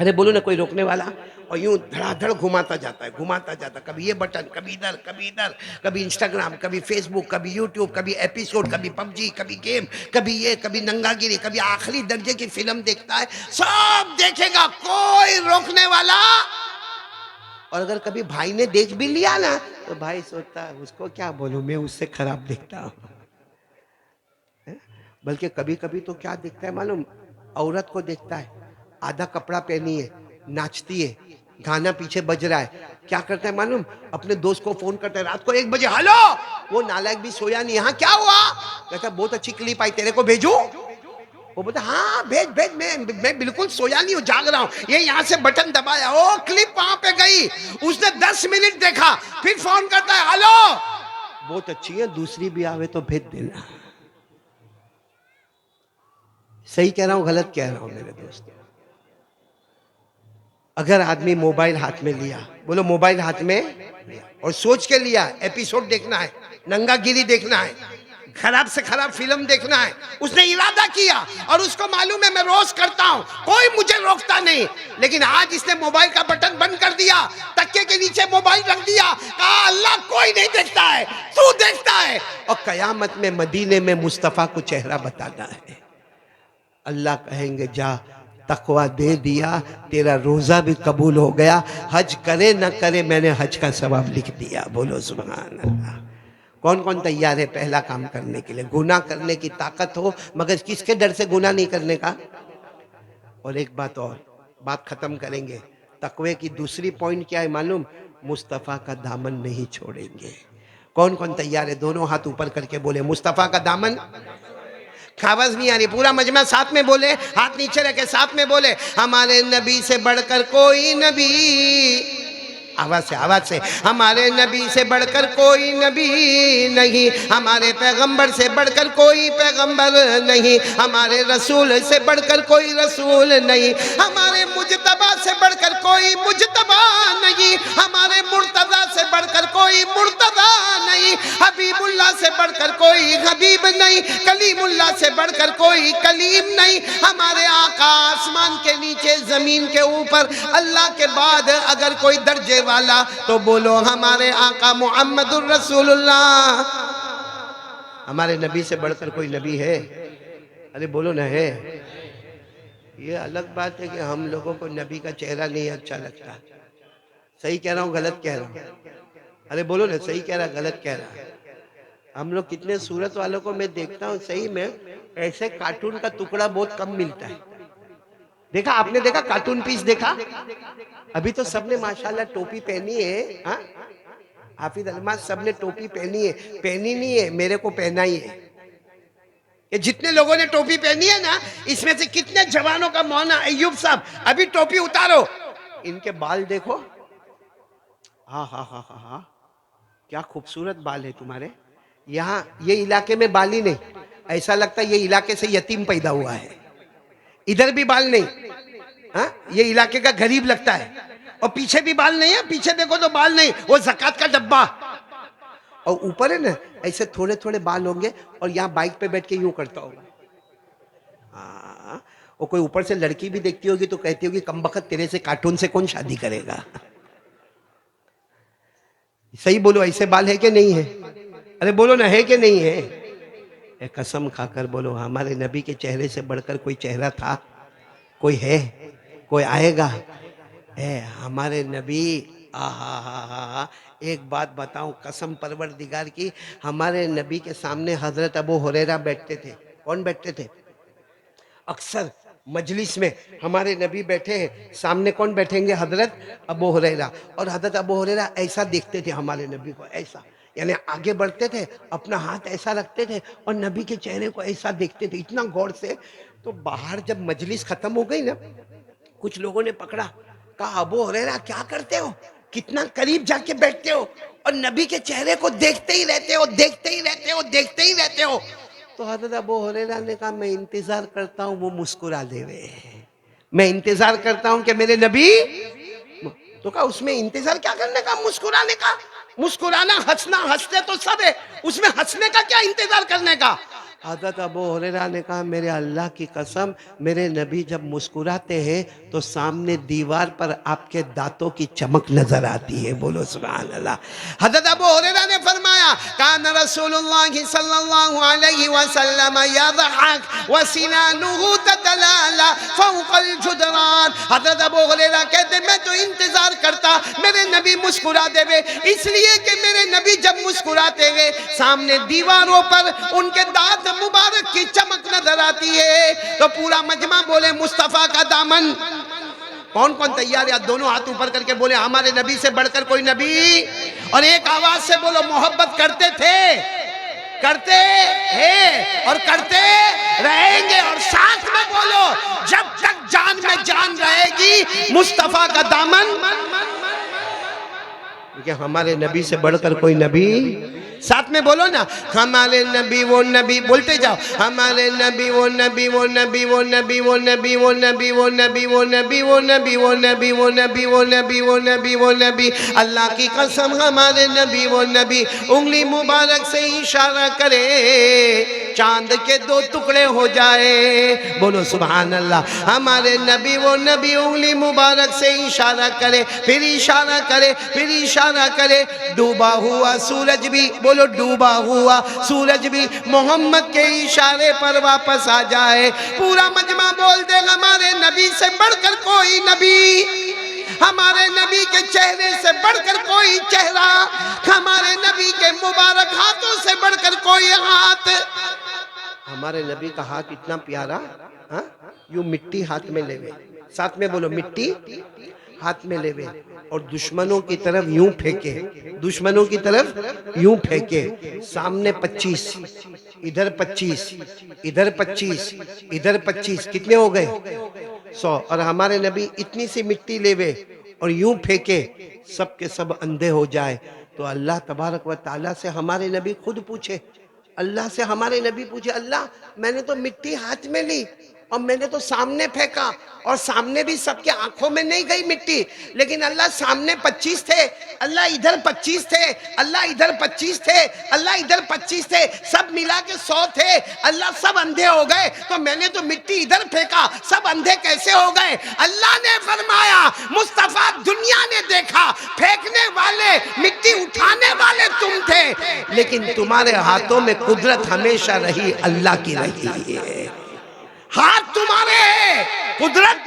ارے بولو نا، کوئی روکنے والا؟ اور یوں دھڑا دھڑ گھماتا جاتا ہے، گھماتا جاتا ہے، کبھی یہ بٹن، کبھی ادھر، کبھی ادھر، کبھی انسٹاگرام، کبھی فیس بک، کبھی یوٹیوب، کبھی ایپیسوڈ، کبھی پب جی، کبھی گیم، کبھی یہ، کبھی ننگا گیری، کبھی آخری درجے کی فلم دیکھتا ہے. سب دیکھے گا، کوئی روکنے والا. اور اگر کبھی بھائی نے دیکھ بھی لیا نا تو بھائی سوچتا ہے اس کو کیا بولوں، میں اس سے خراب دیکھتا ہوں. بلکہ کبھی کبھی تو کیا دیکھتا ہے معلوم؟ عورت کو دیکھتا ہے، آدھا کپڑا پہنی ہے، ناچتی ہے، گانا پیچھے بج رہا ہے، کیا کرتا ہے معلوم؟ اپنے دوست کو فون کرتا ہے رات کو 1 بجے، ہلو وہ نالائق بھی سویا نہیں. ہاں کیا ہوا؟ کہتا بہت اچھی کلپ آئی, تیرے کو بھیجوں؟ وہ بولتا ہاں بھیج بھیج, میں بالکل سویا نہیں ہوں, جاگ رہا ہوں. یہ یہاں سے بٹن دبایا, او کلپ وہاں پہ گئی. اس نے 10 منٹ دیکھا, پھر فون کرتا ہے, ہلو بہت اچھی ہے, دوسری بھی آوے تو بھیج دینا. صحیح کہہ رہا ہوں غلط کہہ رہا ہوں میرے دوست؟ اگر آدمی موبائل ہاتھ میں لیا, بولو موبائل ہاتھ میں لیا, اور سوچ کے لیا ایپیسوڈ دیکھنا ہے, ننگا گیری دیکھنا ہے, خراب سے خراب فلم دیکھنا ہے, اس نے ارادہ کیا اور اس کو معلوم ہے میں روز کرتا ہوں, کوئی مجھے روکتا نہیں, لیکن آج اس نے موبائل کا بٹن بند کر دیا, تکیے کے نیچے موبائل رکھ دیا, کہا اللہ کوئی نہیں دیکھتا ہے, تو دیکھتا ہے. اور قیامت میں مدینے میں مصطفیٰ کو چہرہ بتانا ہے. اللہ کہیں گے جا تقوی دے دیا, تیرا روزہ بھی قبول ہو گیا, حج کرے نہ کرے میں نے حج کا ثواب لکھ دیا. بولو سبحان اللہ. کون کون تیار ہے پہلا کام کرنے کے لیے؟ گناہ کرنے کی طاقت ہو, مگر کس کے ڈر سے گناہ نہیں کرنے کا؟ اور ایک بات اور, بات ختم کریں گے. تقوی کی دوسری پوائنٹ کیا ہے معلوم؟ مصطفیٰ کا دامن نہیں چھوڑیں گے. کون کون تیار ہے؟ دونوں ہاتھ اوپر کر کے بولے مصطفیٰ کا دامن. آواز نہیں آ رہی, پورا مجمع ساتھ میں بولے, ہاتھ نیچے رکھے ساتھ میں بولے, ہمارے نبی سے بڑھ کر کوئی نبی, آواز سے, ہمارے نبی سے بڑھ کر کوئی نبی نہیں, ہمارے پیغمبر سے بڑھ کر کوئی پیغمبر نہیں, ہمارے رسول سے بڑھ کر کوئی رسول نہیں, ہمارے مجتبی سے بڑھ کر کوئی مجتبی نہیں, ہمارے مرتضی سے بڑھ کر کوئی مرتضی نہیں, حبیب اللہ سے بڑھ کر کوئی حبیب نہیں, کلیم اللہ سے بڑھ کر کوئی کلیم نہیں. ہمارے آقا آسمان کے نیچے زمین کے اوپر اللہ کے بعد اگر کوئی درجے والا تو بولو ہمارے آقا محمد الرسول اللہ. ہمارے نبی سے بڑھ کر کوئی نبی ہے؟ ارے بولو نہ ہے. یہ الگ بات ہے کہ ہم لوگوں کو نبی کا چہرہ نہیں اچھا لگتا. صحیح کہہ رہا ہوں غلط کہہ رہا ہوں؟ ارے بولو نا, صحیح کہہ رہا غلط کہہ رہا. ہم لوگ کتنے صورت والوں کو میں دیکھتا ہوں, صحیح میں ایسے کارٹون کا ٹکڑا بہت کم ملتا ہے. دیکھا آپ نے, دیکھا کارٹون پیس دیکھا؟ ابھی تو سب نے ماشاءاللہ ٹوپی پہنی ہے, حافظ الماس سب نے ٹوپی پہنی ہے. پہنی نہیں ہے, میرے کو پہنا ہی ہے. یہ جتنے لوگوں نے ٹوپی پہنی ہے نا, اس میں سے کتنے جوانوں کا مونا ایوب صاحب ابھی ٹوپی اتارو, ان کے بال دیکھو, ہاں ہاں ہاں ہاں ہاں, کیا خوبصورت بال ہے تمہارے. یہاں یہ علاقے میں بال ہی نہیں, ایسا لگتا ہے یہ علاقے سے یتیم پیدا ہوا ہے. ادھر بھی بال نہیں, یہ علاقے کا غریب لگتا ہے. اور پیچھے بھی بال نہیں ہے, پیچھے دیکھو تو بال نہیں, وہ زکوٰۃ کا ڈبہ. اور اوپر ہے نا ایسے تھوڑے تھوڑے بال ہوں گے, اور یہاں بائک پہ بیٹھ کے یوں کرتا ہوگا. اور کوئی اوپر سے لڑکی بھی دیکھتی ہوگی تو کہتی ہوگی کمبخت تیرے سے کارٹون سے کون شادی کرے گا. صحیح بولو, ایسے بال ہے کہ نہیں ہے؟ ارے بولو نا, ہے کہ نہیں ہے؟ اے قسم کھا کر بولو, ہمارے نبی کے چہرے سے بڑھ کر کوئی چہرہ تھا؟ کوئی ہے؟ کوئی آئے گا؟ اے ہمارے نبی, ایک بات بتاؤں قسم پروردگار کی, ہمارے نبی کے سامنے حضرت ابو ہریرہ بیٹھتے تھے. کون بیٹھتے تھے؟ اکثر مجلس میں ہمارے نبی بیٹھے ہیں, سامنے کون بیٹھیں گے؟ حضرت ابو ہریرہ. اور حضرت ابو ہریرہ ایسا دیکھتے تھے ہمارے نبی کو, ایسا, یعنی آگے بڑھتے تھے, اپنا ہاتھ ایسا رکھتے تھے اور نبی کے چہرے کو ایسا دیکھتے تھے اتنا غور سے. تو باہر جب مجلس ختم ہو گئی نا, کچھ لوگوں نے پکڑا, کہا ابو ہریرہ کیا کرتے ہو, کتنا قریب جا کے بیٹھتے ہو اور نبی کے چہرے کو دیکھتے ہی رہتے ہو, دیکھتے ہی رہتے ہو, دیکھتے ہی رہتے ہو. تو حضرت ابو ہریرہ نے کہا میں انتظار کرتا ہوں وہ مسکرا دے رہے ہیں, میں انتظار کرتا ہوں کہ میرے نبی. تو کہا اس میں انتظار کیا کرنے کا, مسکرانے کا. مسکرانا, ہنسنا, ہنستے تو سب ہے, اس میں ہنسنے کا کیا انتظار کرنے کا. حضرت ابو ہریرہ نے کہا میرے اللہ کی قسم, میرے نبی جب مسکراتے ہیں تو سامنے دیوار پر آپ کے دانتوں کی چمک نظر آتی ہے. بولو سبحان اللہ. حضرت ابو ہریرہ نے فرمایا کان رسول اللہ صلی اللہ علیہ وسلم یضحک وسنانہ تتلالى فوق الجدران. حضرت ابو ہریرہ کہتے میں تو انتظار کرتا میرے نبی مسکرا دے وے, اس لیے کہ میرے نبی جب مسکراتے گئے سامنے دیواروں پر ان کے دانت مبارک کی چمک نظر آتی ہے. تو پورا مجمع بولے مصطفیٰ کا دامن. کون کون تیار ہے؟ دونوں ہاتھ اوپر کر کے بولے ہمارے نبی سے بڑھ کر کوئی نبی، اور ایک آواز سے بولو محبت کرتے تھے، کرتے ہیں اور کرتے رہیں گے، اور ساتھ میں بولو جب تک جان میں جان رہے گی مصطفیٰ کا دامن، کیونکہ ہمارے نبی سے بڑھ کر کوئی نبی، ساتھ میں بولو نا ہمارے نبی وہ نبی، بولتے جاؤ ہمارے نبی وہ نبی وہ نبی وہ نبی وہ نبی وہ نبی وہ نبی وہ نبی وہ نبی وہ نبی وہ نبی وہ نبی وہ نبی وہ نبی، اللہ کی قسم ہمارے نبی وہ نبی، انگلی مبارک سے اشارہ کرے چاند کے دو ٹکڑے ہو جائے، بولو سبحان اللہ، ہمارے نبی وہ نبی، انگلی مبارک سے اشارہ کرے، پھر اشارہ کرے، پھر اشارہ کرے، ڈوبا ہوا سورج بھی، بولو ڈوبا ہوا سورج بھی محمد کے اشارے پر واپس آ جائے، پورا مجمع بول دے ہمارے نبی سے بڑھ کر کوئی نبی، ہمارے نبی کے چہرے سے بڑھ کر کوئی چہرہ، ہمارے نبی کے مبارک ہاتھوں سے بڑھ کر کوئی ہاتھ، ہمارے نبی کا ہاتھ اتنا پیارا، یوں مٹی ہاتھ میں لے، ساتھ میں بولو مٹی ہاتھ میں لے، اور دشمنوں کی طرف یوں پھینکے، دشمنوں کی طرف یوں پھینکے، سامنے 25، ادھر 25، ادھر 25، ادھر 25، کتنے ہو گئے 100، اور ہمارے نبی اتنی سی مٹی لے اور یوں پھینکے سب کے سب اندھے ہو جائے، تو اللہ تبارک و تعالیٰ سے ہمارے نبی خود پوچھے، اللہ سے ہمارے نبی پوچھے اللہ میں نے تو مٹی ہاتھ میں لی اور میں نے تو سامنے پھینکا، اور سامنے بھی سب کے آنکھوں میں نہیں گئی مٹی، لیکن اللہ سامنے 25 تھے، اللہ ادھر 25 تھے، اللہ ادھر 25 تھے، اللہ ادھر 25 تھے، سب ملا کے 100 تھے، اللہ سب اندھے ہو گئے، تو میں نے تو مٹی ادھر پھینکا، سب اندھے کیسے ہو گئے؟ اللہ نے فرمایا مصطفیٰ دنیا نے دیکھا پھینکنے والے مٹی اٹھانے والے تم تھے، لیکن تمہارے ہاتھوں میں قدرت ہمیشہ رہی اللہ کی رہی ہے، ہاتھ تمہارے ہیں، قدرت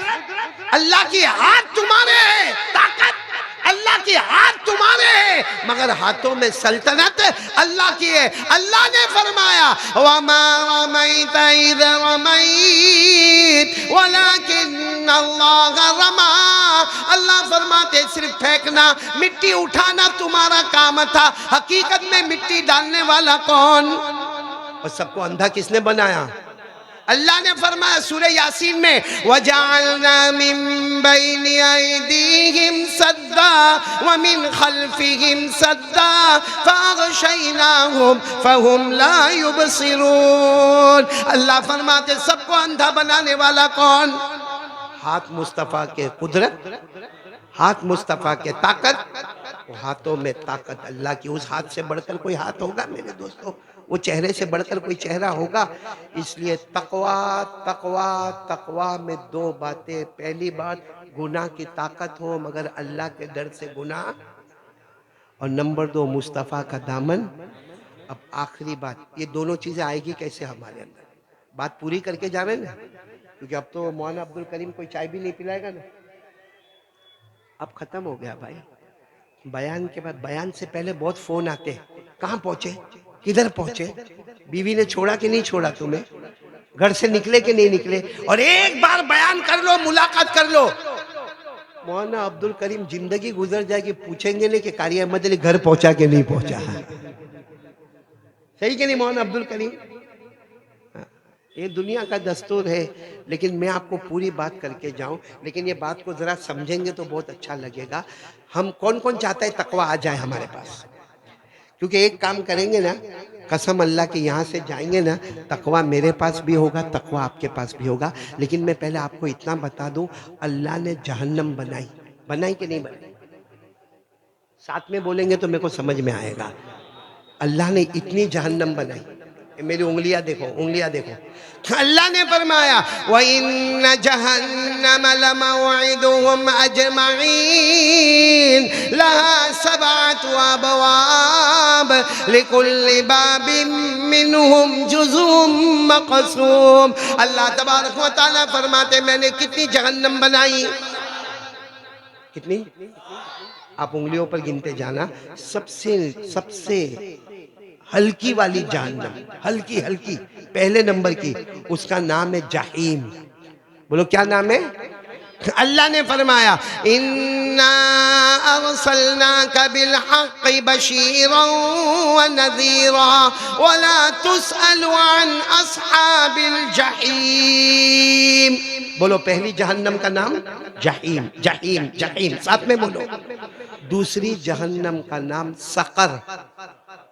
اللہ کی، ہاتھ تمہارے ہیں، طاقت اللہ کی، ہاتھ تمہارے ہیں، مگر ہاتھوں میں سلطنت اللہ کی ہے۔ اللہ نے فرمایا وَمَا رَمَيْتَ إِذْ رَمَيْتَ وَلَكِنَّ اللَّهَ رَمَى، اللہ فرماتے صرف پھینکنا مٹی اٹھانا تمہارا کام تھا، حقیقت میں مٹی ڈالنے والا کون؟ اور سب کو اندھا کس نے بنایا؟ اللہ نے فرمایا سورہ یاسین میں وَجَعَلْنَا مِن بَيْنِ أَيْدِيهِمْ سَدًّا وَمِنْ خَلْفِهِمْ سَدًّا فَأَغْشَيْنَاهُمْ فَهُمْ لَا يُبْصِرُونَ، اللہ فرماتے سب کو اندھا بنانے والا کون؟ ہاتھ مصطفیٰ کے قدرت، ہاتھ مصطفیٰ کے طاقت، وہ ہاتھوں میں طاقت اللہ کی، اس ہاتھ سے بڑھ کر کوئی ہاتھ ہوگا میرے دوستو؟ وہ چہرے سے بڑھ کر کوئی چہرہ ہوگا؟ اس لیے تقویٰ تقویٰ تقویٰ میں 2 باتیں، پہلی بات گناہ کی طاقت ہو مگر اللہ کے ڈر سے گناہ، اور نمبر 2 مصطفیٰ کا دامن۔ اب آخری بات، یہ دونوں چیزیں آئے گی کیسے ہمارے اندر؟ بات پوری کر کے جاویں نا، کیونکہ اب تو مولانا عبدالکریم کوئی چائے بھی نہیں پلائے گا نا، اب ختم ہو گیا بھائی، بیان کے بعد، بیان سے پہلے بہت فون آتے ہیں، کہاں پہنچے، کدھر پہنچے، بیوی نے چھوڑا کہ نہیں چھوڑا تمہیں، گھر سے نکلے کہ نہیں نکلے، اور ایک بار بیان کر لو، ملاقات کر لو، مولانا عبدالکریم زندگی گزر جائے گی، پوچھیں گے نہیں کہ قاری احمد علی گھر پہنچا کہ نہیں پہنچا، صحیح کہ نہیں مولانا عبدالکریم؟ یہ دنیا کا دستور ہے، لیکن میں آپ کو پوری بات کر کے جاؤں، لیکن یہ بات کو ذرا سمجھیں گے تو بہت اچھا لگے گا۔ ہم کون کون چاہتا ہے تقویٰ آ جائے ہمارے پاس؟ کیونکہ ایک کام کریں گے نا، قسم اللہ کے یہاں سے جائیں گے نا، تقویٰ میرے پاس بھی ہوگا، تقویٰ آپ کے پاس بھی ہوگا، لیکن میں پہلے آپ کو اتنا بتا دوں، اللہ نے جہنم بنائی کہ نہیں بنائی؟ ساتھ میں بولیں گے تو میرے کو سمجھ میں آئے گا، اللہ نے اتنی جہنم بنائی، میری انگلیاں دیکھو، انگلیاں دیکھو، اللہ نے فرمایا وَإِنَّ جَهَنَّمَ لَمَوْعِدُهُمْ أَجْمَعِينَ لَهَا 7 أَبْوَابٍ لِكُلِّ بَابٍ مِّنْهُمْ جُزْءٌ مَّقْسُومٌ، اللہ تبارک و تعالیٰ فرماتے میں نے کتنی جہنم بنائی، کتنی؟ آپ انگلیوں پر گنتے جانا، سب سے ہلکی والی جہنم، ہلکی پہلے نمبر کی، اس کا نام ہے جہیم، بولو کیا نام ہے؟ اللہ نے فرمایا اِنَّا أَرْسَلْنَاكَ بِالْحَقِّ بَشِيرًا وَنَذِيرًا وَلَا تُسْأَلُ عَنْ أَصْحَابِ الْجَحِيمِ۔ بولو پہلی جہنم کا نام جہیم، جہیم، جہیم، ساتھ میں بولو۔ دوسری جہنم کا نام سقر،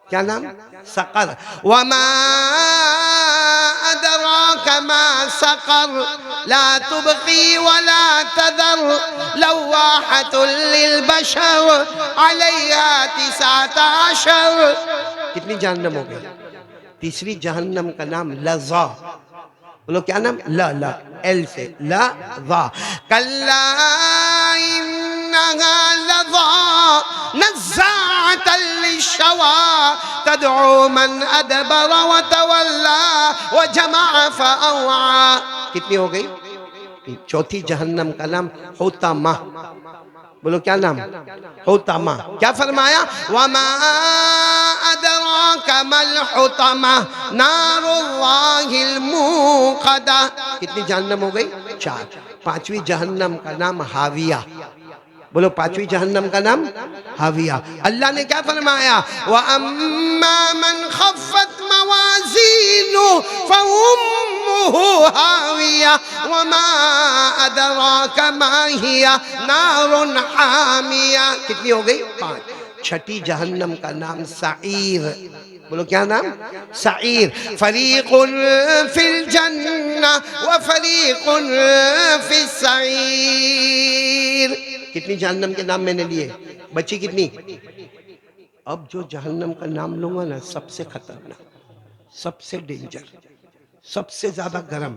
کیا نام؟ سقر۔ وَمَا أَدْرَاكَ مَا سَقَرُ لَا تُبْقِي وَلَا تَذَرُ لَوَّاحَةٌ لِلْبَشَرِ عَلَيْهَا 19۔ کتنی جہنم ہو گئی؟ تیسری جہنم کا نام لظا، بولو کیا نام؟ لا لا ایل سے لظا۔ کَلَّا إِنَّهَا لَظَى نَزَّاعَةً لِلشَّوَىٰ تَدْعُو مَنْ أَدْبَرَ وَتَوَلَّىٰ وَجَمَعَ فَأَوْعَىٰ۔ کتنی ہو گئی؟ چوتھی جہنم کا نام حطمہ، بولو کیا نام؟ حطمہ۔ کیا فرمایا؟ وَمَا أَدْرَاكَ مَا الْحُطَمَةُ نَارُ اللَّهِ الْمُوقَدَةُ۔ کتنی جہنم ہو گئی؟ 4۔ پانچویں جہنم کا نام حاویہ، بولو پانچویں جہنم کا نام حاویہ۔ اللہ نے کیا فرمایا؟ وَأَمَّا مَنْ خَفَّتْ مَوَازِينُهُ فَأُمُّهُ هَاوِيَةٌ وَمَا أَدْرَاكَ مَا هِيَ نَارٌ حَامِيَةٌ۔ کتنی ہو گئی؟ 5۔ چھٹی جہنم کا نام سعیر، بولو کیا نام؟ سعیر۔ فریق فی الجنہ وفریق فی السعیر۔ کتنی جہنم کے نام میں نے لیے؟ بچی کتنی؟ اب جو جہنم کا نام لوں گا نا، سب سے خطرناک، سب سے ڈینجر، سب سے زیادہ گرم،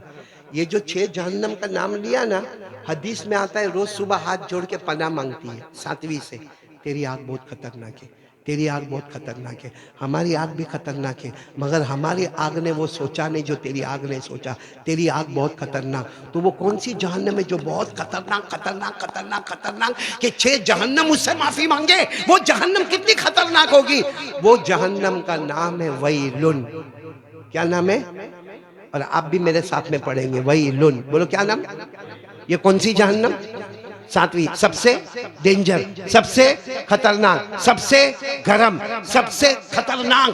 یہ جو 6 جہنم کا نام لیا نا، حدیث میں آتا ہے روز صبح ہاتھ جوڑ کے پناہ مانگتی ہے 7ویں سے، تیری آگ بہت خطرناک ہے، تیری آگ بہت خطرناک ہے۔ ہماری آگ بھی خطرناک ہے، مگر ہماری آگ نے وہ سوچا نہیں جو تیری آگ نے سوچا۔ تیری آگ بہت خطرناک، تو وہ کون سی جہنم ہے جو بہت خطرناک خطرناک خطرناک خطرناک کہ 6 جہنم اس سے معافی مانگے؟ وہ جہنم کتنی خطرناک ہوگی؟ وہ جہنم کا نام ہے ویلن۔ کیا نام ہے؟ اور آپ بھی میرے ساتھ میں پڑھیں گے ویلن، بولو کیا نام؟ یہ کون سی جہنم؟ 7ویں، سب سے ڈینجر، سب سے خطرناک، سب سے گرم، سب سے خطرناک،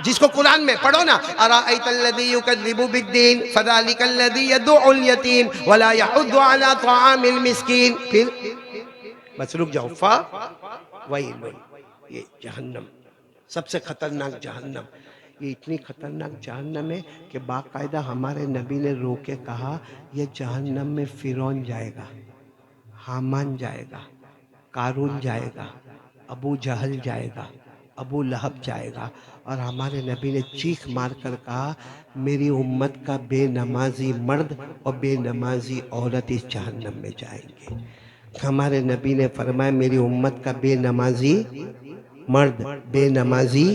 جس کو قرآن میں پڑھو نا، أَرَأَيْتَ الَّذِي يُكَذِّبُ بِالدِّينِ فَذَلِكَ الَّذِي يَدُعُّ الْيَتِيمَ وَلَا يَحُضُّ عَلَى طَعَامِ الْمِسْكِينِ۔ پھر بس رک جاؤ، وَيْلٌ، یہ جہنم سب سے خطرناک جہنم۔ یہ اتنی خطرناک جہنم ہے کہ باقاعدہ ہمارے نبی نے رو کے کہا یہ جہنم میں فرعون جائے گا، حامان جائے گا، قارون جائے گا، ابو جہل جائے گا، ابو لہب جائے گا۔ اور ہمارے نبی نے چیخ مار کر کہا میری امت کا بے نمازی مرد اور بے نمازی عورت اس جہنم میں جائیں گے۔ ہمارے نبی نے فرمایا میری امت کا بے نمازی مرد، بے نمازی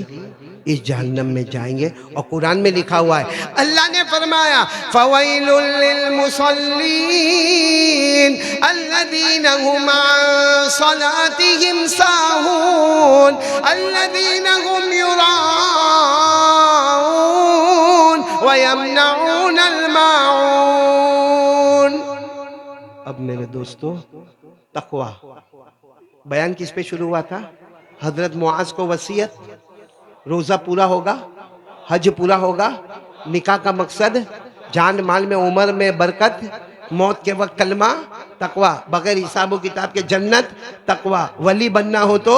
اس جہنم میں جائیں گے۔ اور قرآن میں لکھا ہوا ہے، اللہ نے فرمایا فَوَيْلٌ لِّلْمُصَلِّينَ الَّذِينَ هُمْ عَن صَلَاتِهِمْ سَاهُونَ الَّذِينَ هُمْ يُرَاءُونَ وَيَمْنَعُونَ الْمَاعُونَ۔ اب میرے دوستو، تقوی بیان کس پہ شروع ہوا تھا؟ حضرت معاذ کو وصیت، روزہ پورا ہوگا، حج پورا ہوگا، نکاح کا مقصد جان مال میں عمر میں برکت، موت کے وقت کلمہ، تقوی، بغیر حساب و کتاب کے جنت، تقوی، ولی بننا ہو تو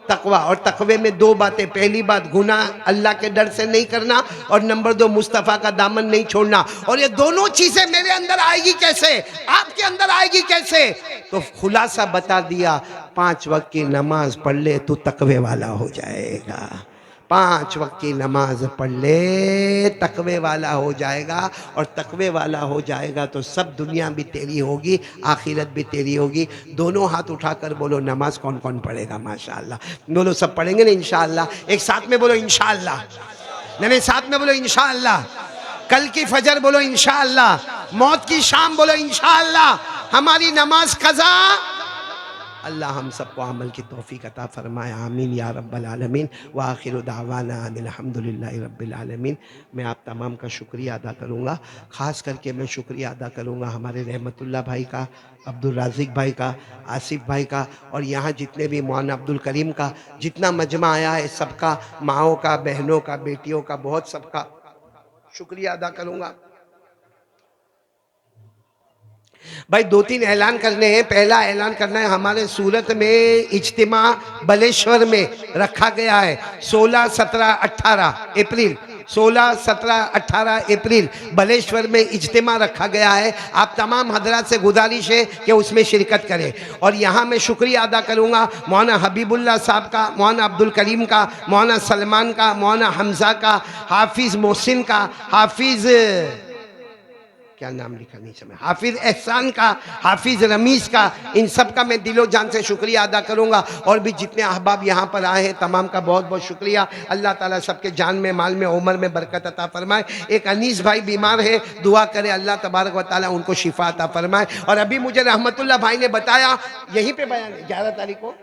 تقوی۔ اور تقوی میں 2 باتیں، پہلی بات گناہ اللہ کے ڈر سے نہیں کرنا، اور نمبر 2 مصطفیٰ کا دامن نہیں چھوڑنا۔ اور یہ دونوں چیزیں میرے اندر آئے گی کیسے؟ آپ کے اندر آئے گی کیسے؟ تو خلاصہ بتا دیا، 5 وقت کی نماز پڑھ لے تو تقوی والا ہو جائے گا۔ 5 وقت کی نماز پڑھ لے تقوی والا ہو جائے گا، اور تقوی والا ہو جائے گا تو سب دنیا بھی تیری ہوگی، آخرت بھی تیری ہوگی۔ دونوں ہاتھ اٹھا کر بولو نماز کون کون پڑھے گا؟ ماشاءاللہ بولو، سب پڑھیں گے نا انشاءاللہ؟ ایک ساتھ میں بولو انشاءاللہ، نہیں ساتھ میں بولو انشاءاللہ۔ کل کی فجر بولو انشاءاللہ، موت کی شام بولو انشاءاللہ، ہماری نماز قضا اللہ ہم سب کو عمل کی توفیق عطا فرمائے، آمین یا رب العالمین۔ وآخر دعوانا ان الحمدللہ رب العالمین۔ میں آپ تمام کا شکریہ ادا کروں گا، خاص کر کے میں شکریہ ادا کروں گا ہمارے رحمت اللہ بھائی کا، عبدالرازق بھائی کا، آصف بھائی کا، اور یہاں جتنے بھی مولانا عبدالکریم کا، جتنا مجمع آیا ہے سب کا، ماؤں کا، بہنوں کا، بیٹیوں کا، بہت سب کا شکریہ ادا کروں گا۔ بھائی دو تین اعلان کرنے ہیں۔ پہلا اعلان کرنا ہے، ہمارے صورت میں اجتماع بلیشور میں رکھا گیا ہے 16، 17، 18 اپریل، 16، 17، 18 اپریل بلیشور میں اجتماع رکھا گیا ہے۔ آپ تمام حضرات سے گزارش ہے کہ اس میں شرکت کریں۔ اور یہاں میں شکریہ ادا کروں گا مولانا حبیب اللہ صاحب کا، مولانا عبدالکریم کا، مولانا سلمان کا، مولانا حمزہ کا، حافظ محسن کا، حافظ کیا نام لکھا نہیں سمجھ، حافظ احسان کا، حافظ رمیز کا، ان سب کا میں دل و جان سے شکریہ ادا کروں گا۔ اور بھی جتنے احباب یہاں پر آئے ہیں تمام کا بہت بہت شکریہ۔ اللہ تعالیٰ سب کے جان میں، مال میں، عمر میں برکت عطا فرمائے۔ ایک انیس بھائی بیمار ہے، دعا کرے اللہ تبارک و تعالیٰ ان کو شفا عطا فرمائے۔ اور ابھی مجھے رحمت اللہ بھائی نے بتایا، یہیں پہ بیان ہے 11 تاریخ کو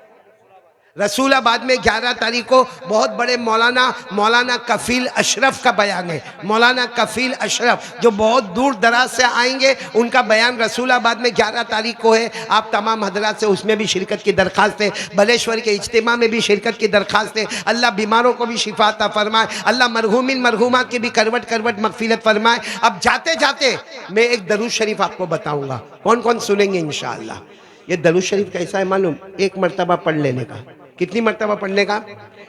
رسول آباد میں 11 تاریخ کو بہت بڑے مولانا کفیل اشرف کا بیان ہے۔ مولانا کفیل اشرف جو بہت دور دراز سے آئیں گے، ان کا بیان رسول آباد میں 11 تاریخ کو ہے۔ آپ تمام حضرات سے اس میں بھی شرکت کی درخواست ہے۔ بلیشور کے اجتماع میں بھی شرکت کی درخواست ہے۔ اللہ بیماروں کو بھی شفا عطا فرمائے، اللہ مرحومین مرحومات کی بھی کروٹ کروٹ مغفرت فرمائے۔ اب جاتے جاتے میں ایک درود شریف آپ کو بتاؤں گا، کون کون سنیں گے انشاءاللہ۔ یہ درود شریف کیسا ہے معلوم؟ ایک مرتبہ پڑھ لینے کا۔ کتنی مرتبہ پڑھنے کا؟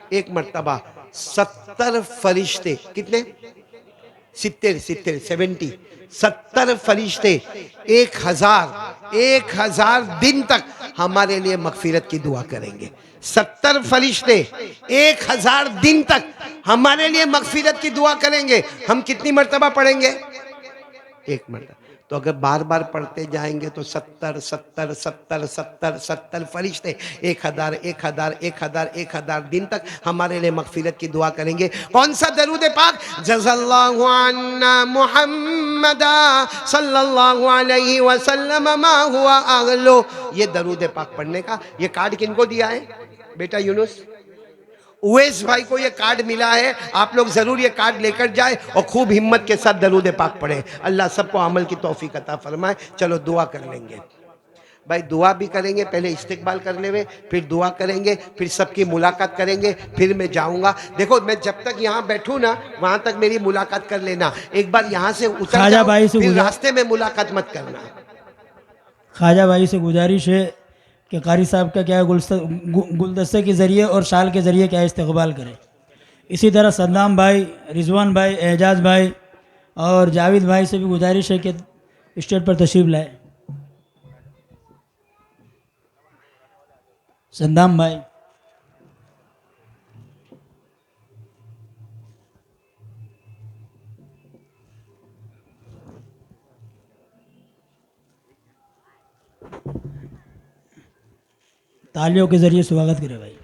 ایک مرتبہ 70 فرشتے، کتنے؟ 70 فرشتے 1000 دن تک ہمارے لیے مغفرت کی دعا کریں گے۔ 70 فرشتے 1000 دن تک ہمارے لیے مغفرت کی دعا کریں گے۔ ہم کتنی مرتبہ پڑھیں گے؟ ایک مرتبہ۔ تو اگر بار بار پڑھتے جائیں گے تو 70 فرشتے 1000 دن تک ہمارے لئے مغفرت کی دعا کریں گے۔ کون سا درود پاک؟ جزا اللہ عنا محمد صلی اللہ علیہ وسلم ما ہوا اغلو۔ یہ درود پاک پڑھنے کا۔ یہ کارڈ کن کو دیا ہے؟ بیٹا یونس اویس بھائی کو یہ کارڈ ملا ہے۔ آپ لوگ ضرور یہ کارڈ لے کر جائیں اور خوب ہمت کے ساتھ درود پاک پڑھیں۔ اللہ سب کو عمل کی توفیق عطا فرمائے۔ چلو دعا کر لیں گے بھائی، دعا بھی کریں گے، پہلے استقبال کر لیں گے، پھر دعا کریں گے، پھر سب کی ملاقات کریں گے، پھر میں جاؤں گا۔ دیکھو میں جب تک یہاں بیٹھوں نا، وہاں تک میری ملاقات کر لینا۔ ایک بار یہاں سے اتر جاؤ، پھر راستے میں ملاقات مت کرنا۔ خواجہ بھائی سے گزارش ہے کہ قاری صاحب کا کیا گلدستے کے ذریعے اور شال کے ذریعے کیا استقبال کریں۔ اسی طرح صدام بھائی، رضوان بھائی، اعجاز بھائی اور جاوید بھائی سے بھی گزارش ہے کہ اسٹیج پر تشریف لائے۔ صدام بھائی، تالیوں کے ذریعے سواگت کرے بھائی۔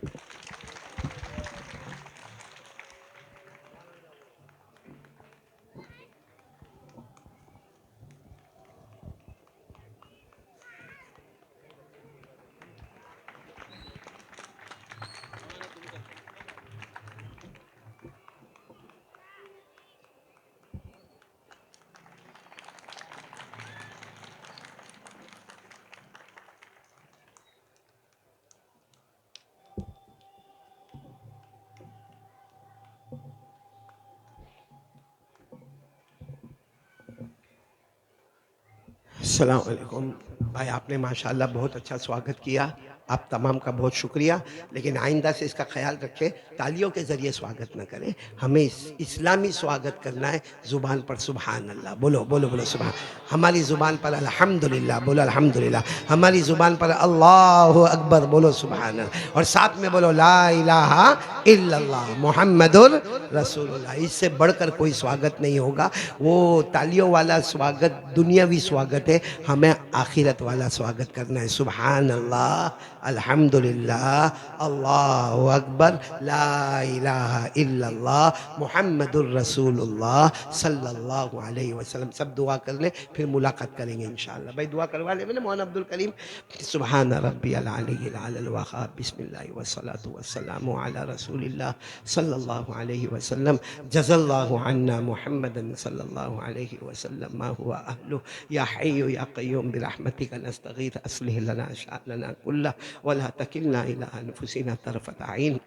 السلام علیکم بھائی، آپ نے ماشاءاللہ بہت اچھا سواگت کیا، آپ تمام کا بہت شکریہ۔ لیکن آئندہ سے اس کا خیال رکھیں، تالیوں کے ذریعے سواگت نہ کریں، ہمیں اسلامی سواگت کرنا ہے۔ زبان پر سبحان اللہ بولو، بولو بولو سبحان، ہماری زبان پر الحمدللہ بولو، الحمدللہ ہماری زبان پر اللہ اکبر بولو سبحان اللہ، اور ساتھ میں بولو لا الہ الا اللہ محمد رسول اللہ۔ اس سے بڑھ کر کوئی سواگت نہیں ہوگا۔ وہ تالیوں والا سواگت دنیاوی سواگت ہے، ہمیں آخرت والا سواگت کرنا ہے۔ سبحان اللہ الحمدللہ، اللہ اکبر، لا الہ الا اللہ، محمد الرسول اللہ صلی اللہ علیہ وسلم۔ سب دعا کر لیں، پھر ملاقات کریں گے انشاءاللہ۔ بھائی دعا کروا لیں میں نے مولانا عبد الکریم۔ سبحان ربی العلی العلی الوہاب، بسم اللہ والصلاة والسلام علی رسول اللہ صلی اللہ علیہ وسلم۔ جزا اللہ عنا محمد صلی اللہ علیہ وسلم ما هو اہلہ، یا حی یا قیوم برحمتک نستغیث اصلح لنا شأننا کلہ ولا تکلنا الی انفسنا طرفۃ عین۔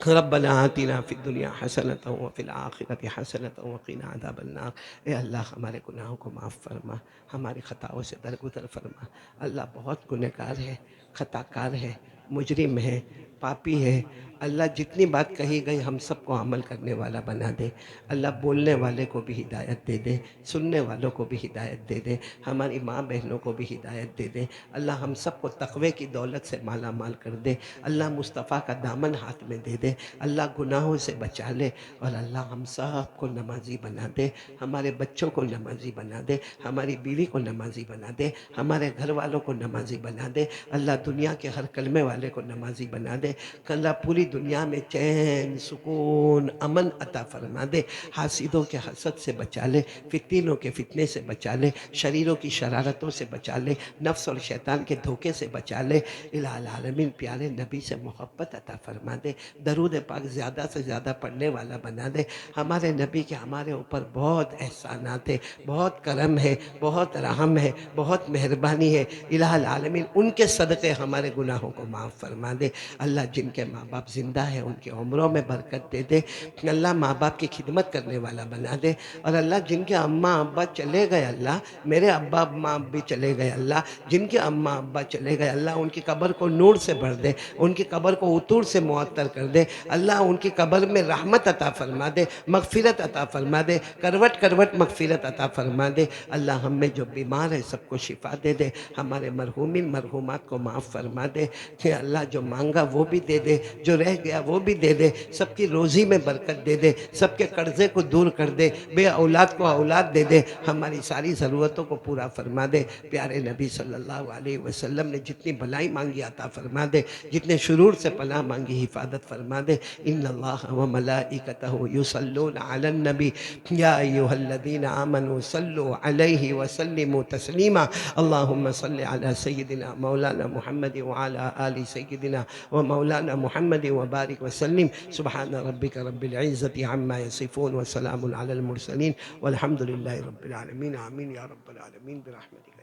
ربنا آتنا فی الدنیا حسنۃ وفی الآخرۃ حسنۃ وقنا عذاب النار۔ اے اللہ ہمارے گناہوں کو معاف فرما، ہماری خطاؤں سے درگزر فرما۔ اللہ بہت گنہگار ہے، خطا کار ہے، مجرم ہے، پاپی ہے۔ اللہ جتنی بات کہی گئی ہم سب کو عمل کرنے والا بنا دے۔ اللہ بولنے والے کو بھی ہدایت دے دے، سننے والوں کو بھی ہدایت دے دے، ہماری ماں بہنوں کو بھی ہدایت دے دے۔ اللہ ہم سب کو تقوی کی دولت سے مالا مال کر دے۔ اللہ مصطفیٰ کا دامن ہاتھ میں دے دے۔ اللہ گناہوں سے بچا لے، اور اللہ ہم سب کو نمازی بنا دے، ہمارے بچوں کو نمازی بنا دے، ہماری بیوی کو نمازی بنا دے، ہمارے گھر والوں کو نمازی بنا دے۔ اللہ دنیا کے ہر کلمے والے کو نمازی بنا دے۔ اللہ پوری دنیا میں چین، سکون، امن عطا فرما دے۔ حاسدوں کے حسد سے بچا لے، فتنوں کے فتنے سے بچا لے، شریروں کی شرارتوں سے بچا لے، نفس اور شیطان کے دھوکے سے بچا لے۔ الہ العالمین پیارے نبی سے محبت عطا فرما دے، درود پاک زیادہ سے زیادہ پڑھنے والا بنا دے۔ ہمارے نبی کے ہمارے اوپر بہت احسانات ہیں، بہت کرم ہے، بہت رحم ہے، بہت مہربانی ہے۔ الہ العالمین ان کے صدقے ہمارے گناہوں کو معاف فرما دے۔ اللہ جن کے ماں باپ زندہ ہیں ان کی عمروں میں برکت دے دے۔ اللہ ماں باپ کی خدمت کرنے والا بنا دے۔ اور اللہ جن کے اماں ابا چلے گئے، اللہ میرے ابا اماں بھی چلے گئے، اللہ جن کے اماں ابا چلے گئے، اللہ ان کی قبر کو نور سے بھر دے، ان کی قبر کو عطور سے معطر کر دے۔ اللہ ان کی قبر میں رحمت عطا فرما دے، مغفرت عطا فرما دے، کروٹ کروٹ مغفرت عطا فرما دے۔ اللہ ہم میں جو بیمار ہے سب کو شفا دے دے، ہمارے مرحومین مرحومات کو معاف فرما دے۔ کہ اللہ جو مانگا وہ بھی دے دے، جو رہ گیا وہ بھی دے دے، سب کی روزی میں برکت دے دے، سب کے قرضے کو دور کر دے، بے اولاد کو اولاد دے دے، ہماری ساری ضرورتوں کو پورا فرما دے۔ پیارے نبی صلی اللہ علیہ وسلم نے جتنی بھلائی مانگی عطا فرما دے، جتنے شرور سے پناہ مانگی حفاظت فرما دے۔ ان اللہ و ملائکتہ یصلون علی النبی یا ایھا الذین آمنوا صلوا علیہ وسلموا تسلیما۔ اللہم صل علی سیدنا مولانا محمد وعلی آل سیدنا ومولانا محمد وبارک وسلم۔ سبحان ربک رب العزت عما یصفون وسلام علی المرسلین والحمد للہ رب العالمین۔ آمین یا رب العالمین برحمتک۔